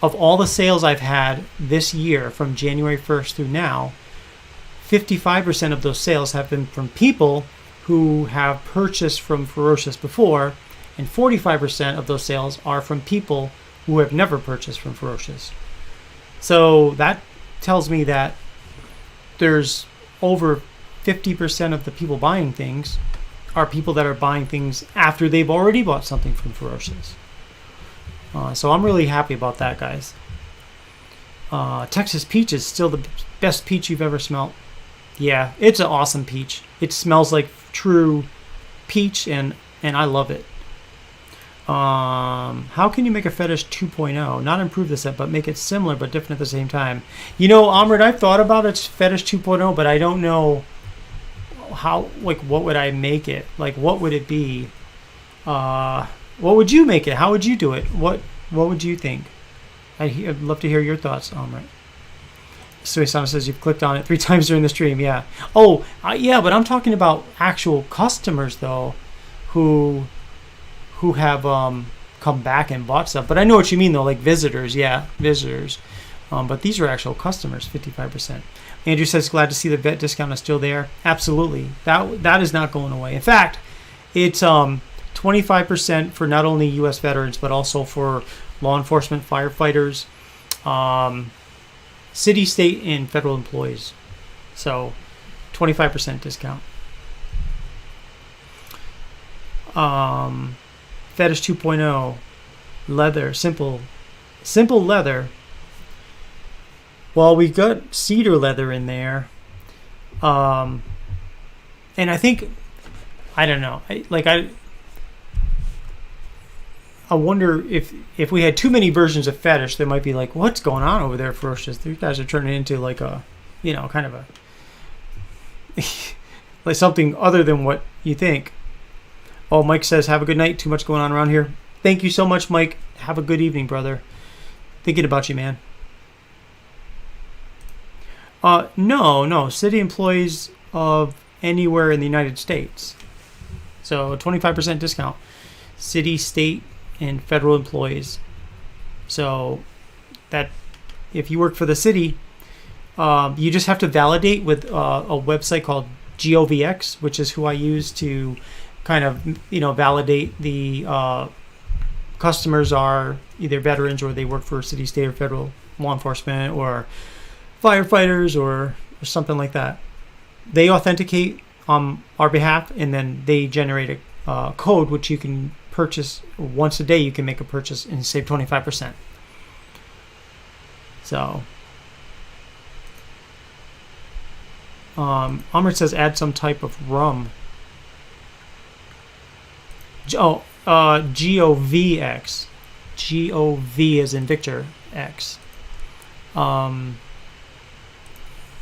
of all the sales I've had this year from January 1st through now, 55% of those sales have been from people who have purchased from Ferocious before, and 45% of those sales are from people who have never purchased from Ferocious. So that tells me that there's over 50% of the people buying things are people that are buying things after they've already bought something from Ferocious. So I'm really happy about that, guys. Texas peach is still the best peach you've ever smelled. Yeah, it's an awesome peach. It smells like true peach, and I love it. How can you make a fetish 2.0? Not improve the set, but make it similar but different at the same time. You know, Amrit, I've thought about its fetish 2.0, but I don't know how, like, what would I make it? Like, what would it be? What would you make it? How would you do it? What would you think? I'd love to hear your thoughts, Amrit. Suisana says you've clicked on it 3 times during the stream. Yeah. Oh, yeah, but I'm talking about actual customers, though, who have come back and bought stuff. But I know what you mean, though, like visitors. Yeah, visitors. But these are actual customers, 55%. Andrew says, glad to see the vet discount is still there. Absolutely. That is not going away. In fact, it's 25% for not only U.S. veterans, but also for law enforcement, firefighters, city, state, and federal employees. So 25% discount. Fetish 2.0, leather, simple leather. Well, we got cedar leather in there. And I think, I don't know, I wonder if we had too many versions of fetish, they might be like, what's going on over there, Ferocious? You guys are turning into like a, you know, kind of a, like something other than what you think. Oh, Mike says, have a good night. Too much going on around here. Thank you so much, Mike. Have a good evening, brother. Thinking about you, man. No. City employees of anywhere in the United States. So 25% discount. City, state, and federal employees. So that if you work for the city, you just have to validate with a website called GOVX, which is who I use to kind of, you know, validate the customers are either veterans or they work for city, state, or federal law enforcement or firefighters or something like that. They authenticate on our behalf, and then they generate a code which you can purchase once a day. You can make a purchase and save 25%. So Amrit says add some type of rum. GOVX. GOV as in Victor X.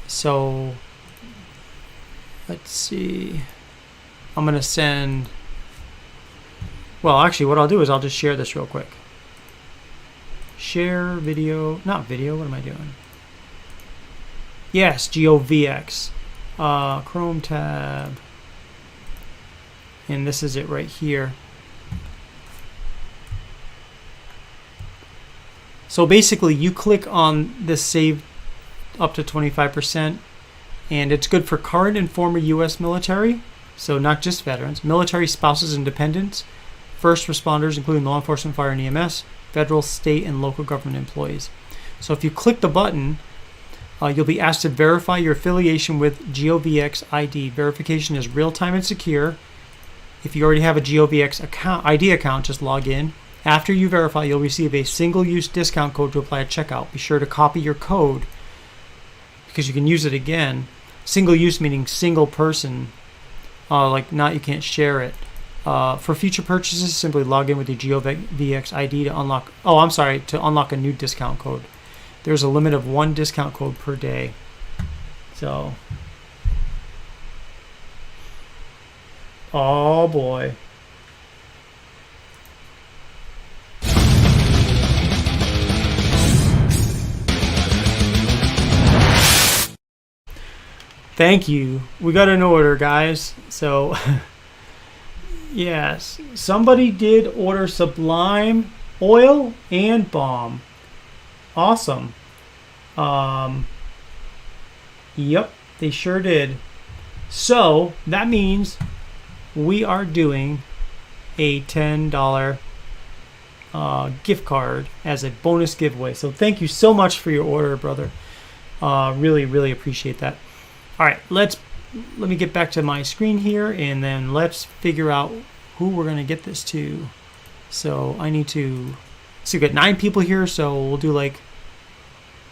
So let's see. I'm gonna send. Well, actually, what I'll do is I'll just share this real quick. Share video, not video. What am I doing? Yes, GOVX. Chrome tab. And this is it right here. So basically, you click on this save up to 25%, and it's good for current and former U.S. military, so not just veterans, military spouses and dependents, first responders, including law enforcement, fire, and EMS, federal, state, and local government employees. So if you click the button, you'll be asked to verify your affiliation with GOVX ID. Verification is real-time and secure. If you already have a GOVX ID account, just log in. After you verify, you'll receive a single-use discount code to apply at checkout. Be sure to copy your code because you can use it again. Single-use meaning single person, like not you can't share it. For future purchases, simply log in with your GOVX ID to unlock. Oh, I'm sorry, to unlock a new discount code. There's a limit of 1 discount code per day. So, oh boy. Thank you. We got an order, guys. So, yes, somebody did order Sublime oil and balm. Awesome. Yep, they sure did. So that means we are doing a $10 gift card as a bonus giveaway. So thank you so much for your order, brother. Really, really appreciate that. All right, let me get back to my screen here, and then let's figure out who we're gonna get this to. So I need to. So we've got 9 people here, so we'll do like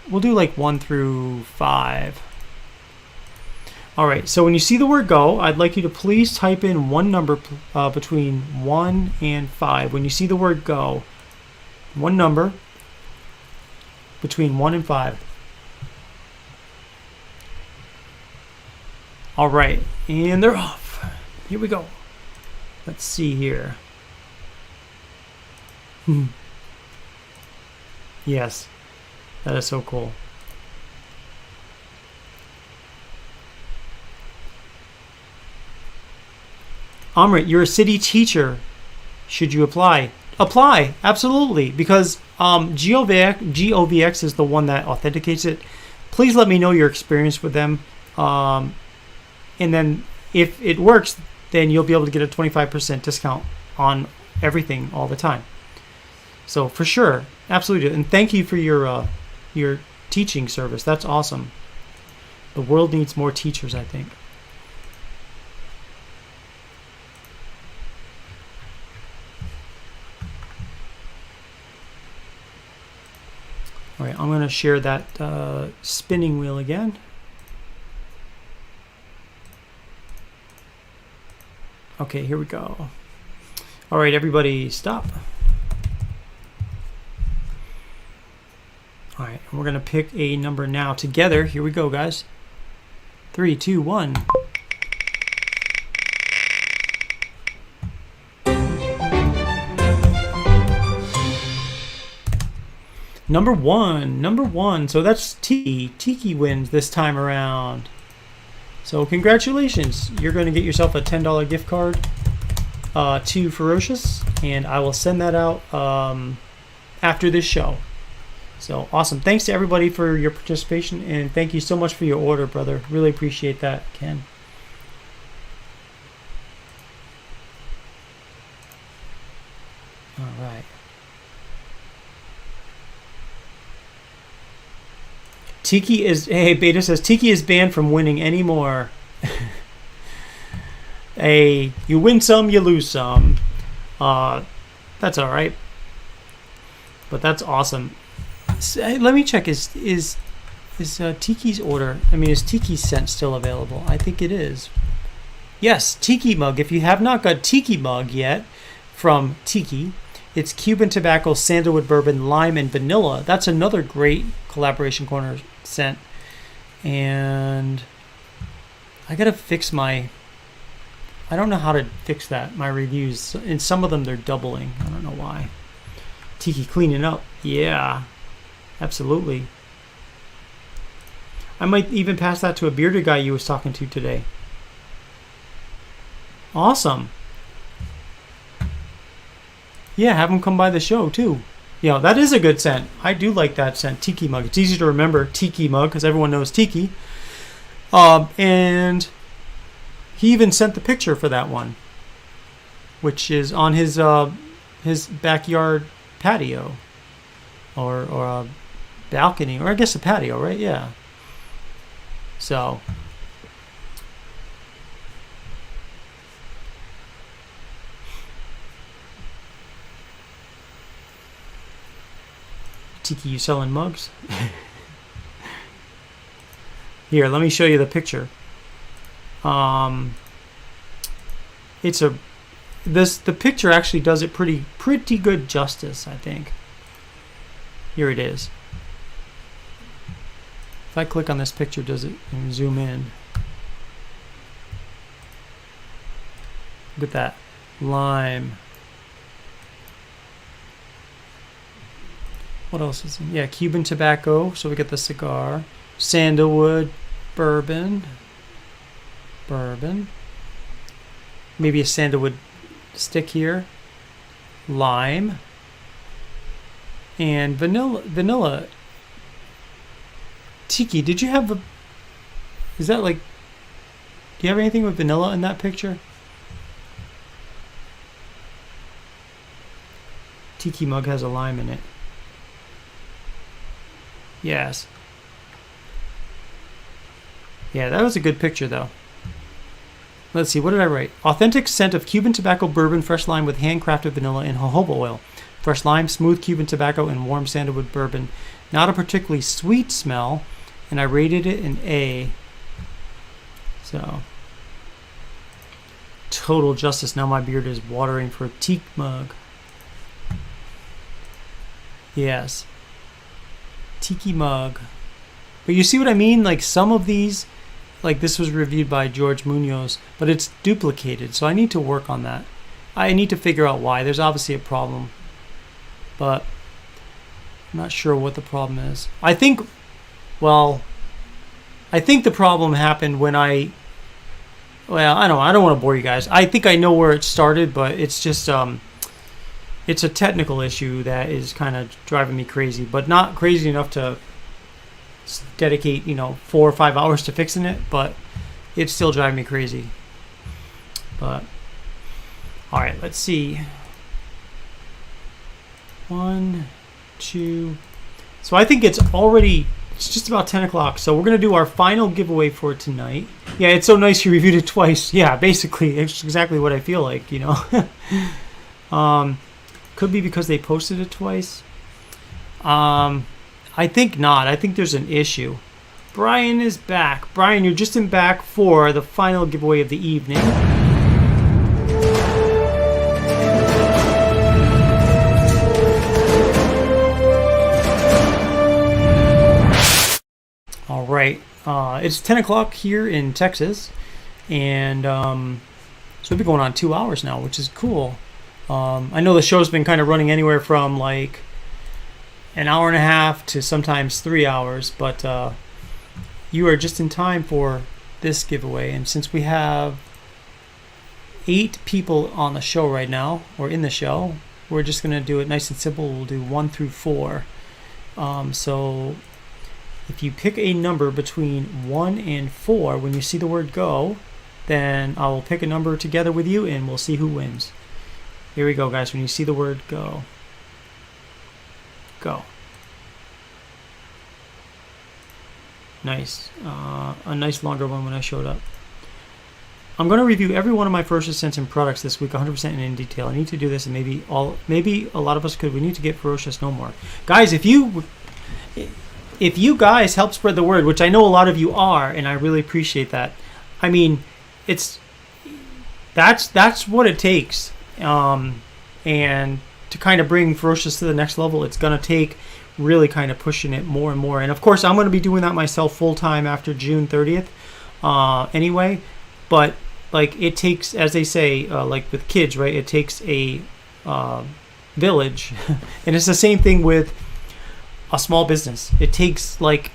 1 through 5. All right, so when you see the word go, I'd like you to please type in one number between 1 and 5. When you see the word go, one number between 1 and 5. All right, and they're off. Here we go. Let's see here. Yes, that is so cool. Amrit, you're a city teacher. Should you apply? Apply, absolutely, because GOVX is the one that authenticates it. Please let me know your experience with them. And then if it works, then you'll be able to get a 25% discount on everything all the time. So for sure, absolutely. And thank you for your teaching service. That's awesome. The world needs more teachers, I think. All right, I'm going to share that spinning wheel again. Okay, here we go. All right, everybody stop. All right, and we're going to pick a number now together. Here we go, guys. 3, 2, 1. Number one. So that's Tiki. Tiki wins this time around. So congratulations. You're going to get yourself a $10 gift card to Ferocious, and I will send that out after this show. So awesome. Thanks to everybody for your participation, and thank you so much for your order, brother. Really appreciate that, Ken. All right. Tiki is, hey, Beta says, Tiki is banned from winning anymore. Hey, you win some, you lose some. That's all right. But that's awesome. So, hey, let me check, is Tiki's order, is Tiki's scent still available? I think it is. Yes, Tiki mug. If you have not got Tiki mug yet from Tiki, It's Cuban tobacco, sandalwood bourbon, lime, and vanilla. That's another great collaboration corner scent. And I gotta fix my... I don't know how to fix that, my reviews. In some of them, they're doubling. I don't know why. Tiki cleaning up. Yeah, absolutely. I might even pass that to a bearded guy you was talking to today. Awesome. Yeah, have him come by the show too. Yeah, that is a good scent. I do like that scent. Tiki mug. It's easy to remember Tiki mug because everyone knows Tiki. And he even sent the picture for that one, which is on his backyard patio, or a balcony, or I guess a patio, right? Yeah. So. Tiki, you selling mugs? Here, let me show you the picture. The picture actually does it pretty good justice, I think. Here it is. If I click on this picture, does it zoom in? Look at that. Lime. What else is in? Yeah, Cuban tobacco. So we get the cigar. Sandalwood, bourbon. Maybe a sandalwood stick here. Lime. And vanilla. Tiki, did you have is that like, do you have anything with vanilla in that picture? Tiki mug has a lime in it. Yes. Yeah, that was a good picture though. Let's see, what did I write? Authentic scent of Cuban tobacco bourbon, fresh lime with handcrafted vanilla and jojoba oil. Fresh lime, smooth Cuban tobacco, and warm sandalwood bourbon. Not a particularly sweet smell, and I rated it an A. So, total justice. Now my beard is watering for a teak mug. Yes. Tiki mug. But you see what I mean? Like some of these, like this was reviewed by George Munoz, but it's duplicated. So I need to work on that. I need to figure out why. There's obviously a problem, but I'm not sure what the problem is. I think the problem happened when I don't want to bore you guys. I think I know where it started, but it's just it's a technical issue that is kind of driving me crazy, but not crazy enough to dedicate 4 or 5 hours to fixing it, but it's still driving me crazy. But all right, let's see. 1, 2. So I think it's just about 10 o'clock. So we're going to do our final giveaway for tonight. Yeah, it's so nice you reviewed it twice. Yeah, basically, it's exactly what I feel like, Could be because they posted it twice. I think not. I think there's an issue. Brian is back. Brian, you're just back for the final giveaway of the evening. All right. It's 10 o'clock here in Texas. And so we've been going on 2 hours now, which is cool. I know the show's been kind of running anywhere from like an hour and a half to sometimes 3 hours, but you are just in time for this giveaway. And since we have 8 people on the show right now, or in the show, we're just going to do it nice and simple. We'll do 1 through 4. So if you pick a number between 1 and 4, when you see the word go, then I will pick a number together with you and we'll see who wins. Here we go, guys. When you see the word go. Go. Nice. A nice longer one when I showed up. I'm going to review every one of my Ferocious scents and products this week 100% in detail. I need to do this, and maybe a lot of us could. We need to get Ferocious no more. Guys, if you guys help spread the word, which I know a lot of you are, and I really appreciate that. I mean, that's what it takes. And to kind of bring Ferocious to the next level, it's going to take really kind of pushing it more and more. And of course, I'm going to be doing that myself full time after June 30th anyway. But like it takes, as they say, like with kids, right? It takes a village. And it's the same thing with a small business. It takes like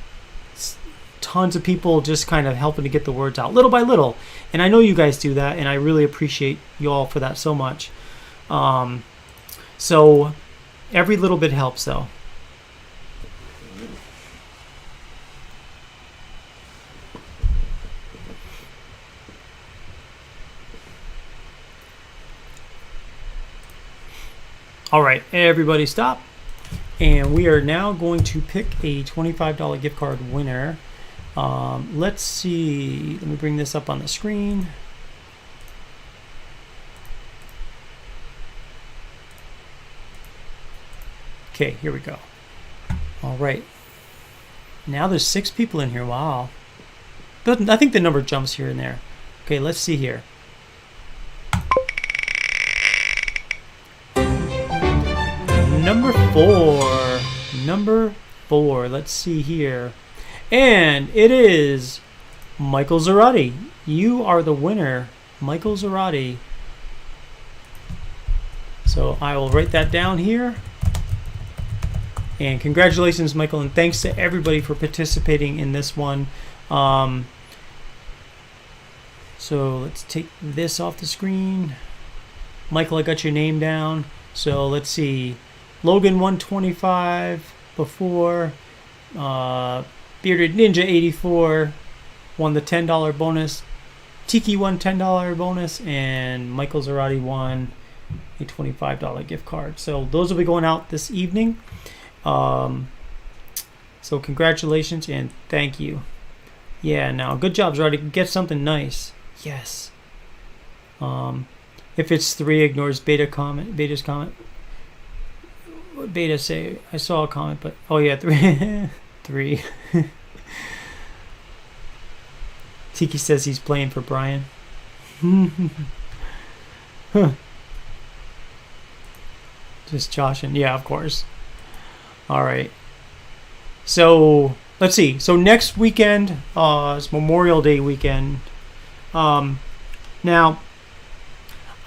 tons of people just kind of helping to get the words out little by little. And I know you guys do that, and I really appreciate you all for that so much. So every little bit helps, though. All right, everybody stop. And we are now going to pick a $25 gift card winner. Let's see. Let me bring this up on the screen. Okay, here we go. All right. Now there's 6 people in here. Wow. But I think the number jumps here and there. Okay, let's see here. Number 4. Number 4. Let's see here. And it is Michael Zarati. You are the winner, Michael Zarati. So I will write that down here. And congratulations, Michael, and thanks to everybody for participating in this one. So let's take this off the screen. Michael, I got your name down. So let's see. Logan 125 before. Bearded Ninja 84 won the $10 bonus. Tiki won $10 bonus, and Michael Zarati won a $25 gift card. So those will be going out this evening. So congratulations and thank you. Yeah, now good job, Zarati. Get something nice. Yes. If it's 3, ignores Beta's comment. What Beta say? I saw a comment, but oh yeah, 3. 3. Tiki says he's playing for Brian. Huh. Just joshing. Yeah, of course. All right. So let's see. So next weekend is Memorial Day weekend. Now,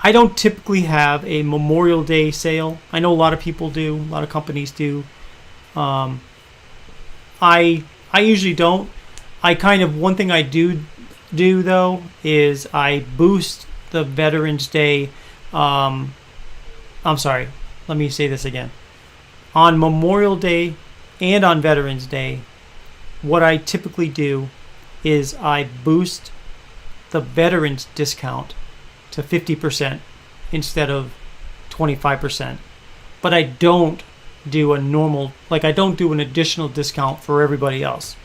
I don't typically have a Memorial Day sale. I know a lot of people do. A lot of companies do. I usually don't. I kind of, one thing I do though is I boost the Veterans Day. I'm sorry. Let me say this again. On Memorial Day and on Veterans Day, what I typically do is I boost the veterans discount to 50% instead of 25%. But I don't do a normal, like I don't do an additional discount for everybody else.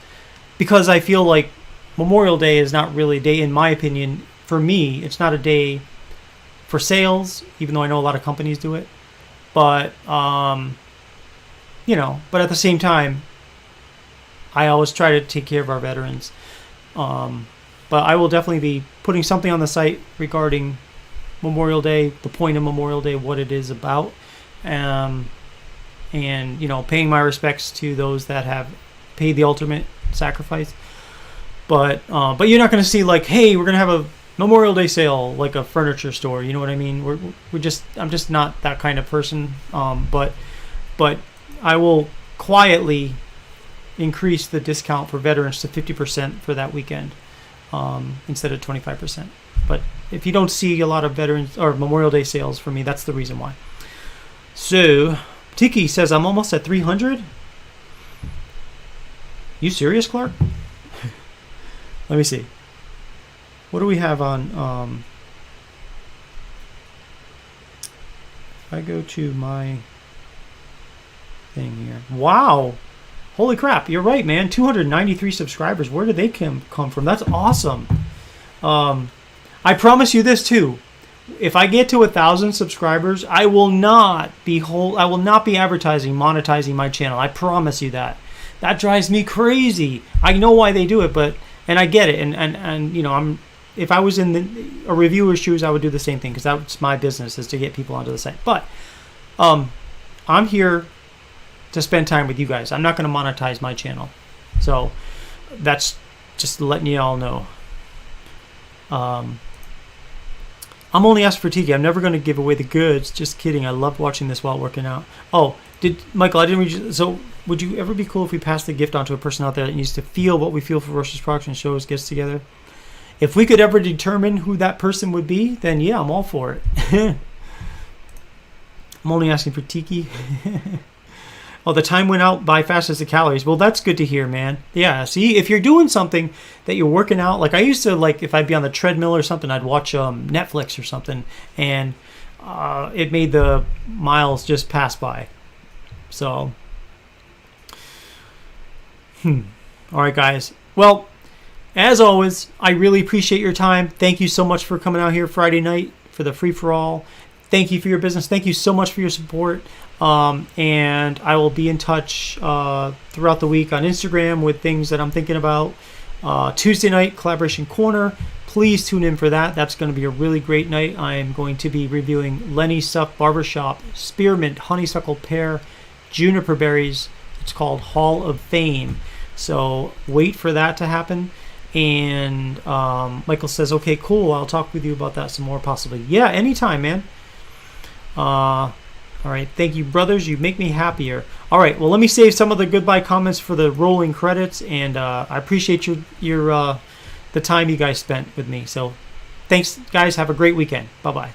Because I feel like Memorial Day is not really a day, in my opinion, for me, it's not a day for sales, even though I know a lot of companies do it. But, you know, but at the same time, I always try to take care of our veterans. But I will definitely be putting something on the site regarding Memorial Day, the point of Memorial Day, what it is about, and, you know, paying my respects to those that have paid the ultimate sacrifice. But you're not going to see like, hey, we're going to have a Memorial Day sale like a furniture store. You know what I mean? I'm just not that kind of person. But I will quietly increase the discount for veterans to 50% for that weekend, instead of 25%. But if you don't see a lot of veterans or Memorial Day sales for me, that's the reason why. So Tiki says I'm almost at 300. You serious, Clark? Let me see. What do we have on? If I go to my thing here, wow, holy crap! You're right, man. 293 subscribers. Where did they come from? That's awesome. I promise you this too. If I get to 1,000 subscribers, I will not be monetizing my channel. I promise you that. That drives me crazy. I know why they do it, and I get it. And you know, if I was in a reviewer's shoes, I would do the same thing because that's my business, is to get people onto the site. But I'm here to spend time with you guys. I'm not going to monetize my channel. So that's just letting you all know. I'm only asking for Tiki. I'm never going to give away the goods. Just kidding. I love watching this while working out. Oh, Michael, I didn't read you. So would you ever be cool if we passed the gift on to a person out there that needs to feel what we feel for Ferocious products and shows, gets together? If we could ever determine who that person would be, then yeah, I'm all for it. I'm only asking for Tiki. Oh, the time went out by fast as the calories. Well, that's good to hear, man. Yeah, see, if you're doing something that you're working out, like I used to, like if I'd be on the treadmill or something, I'd watch Netflix or something, and it made the miles just pass by. So, all right, guys. Well, as always, I really appreciate your time. Thank you so much for coming out here Friday night for the free-for-all. Thank you for your business. Thank you so much for your support. And I will be in touch throughout the week on Instagram with things that I'm thinking about. Tuesday night, Collaboration Corner. Please tune in for that. That's going to be a really great night. I am going to be reviewing Lenny Stuff Barbershop, Spearmint, Honeysuckle Pear, Juniper Berries. It's called Hall of Fame. So wait for that to happen. And Michael says, okay, cool. I'll talk with you about that some more possibly. Yeah, anytime, man. All right. Thank you, brothers. You make me happier. All right. Well, let me save some of the goodbye comments for the rolling credits. And I appreciate your the time you guys spent with me. So thanks, guys. Have a great weekend. Bye-bye.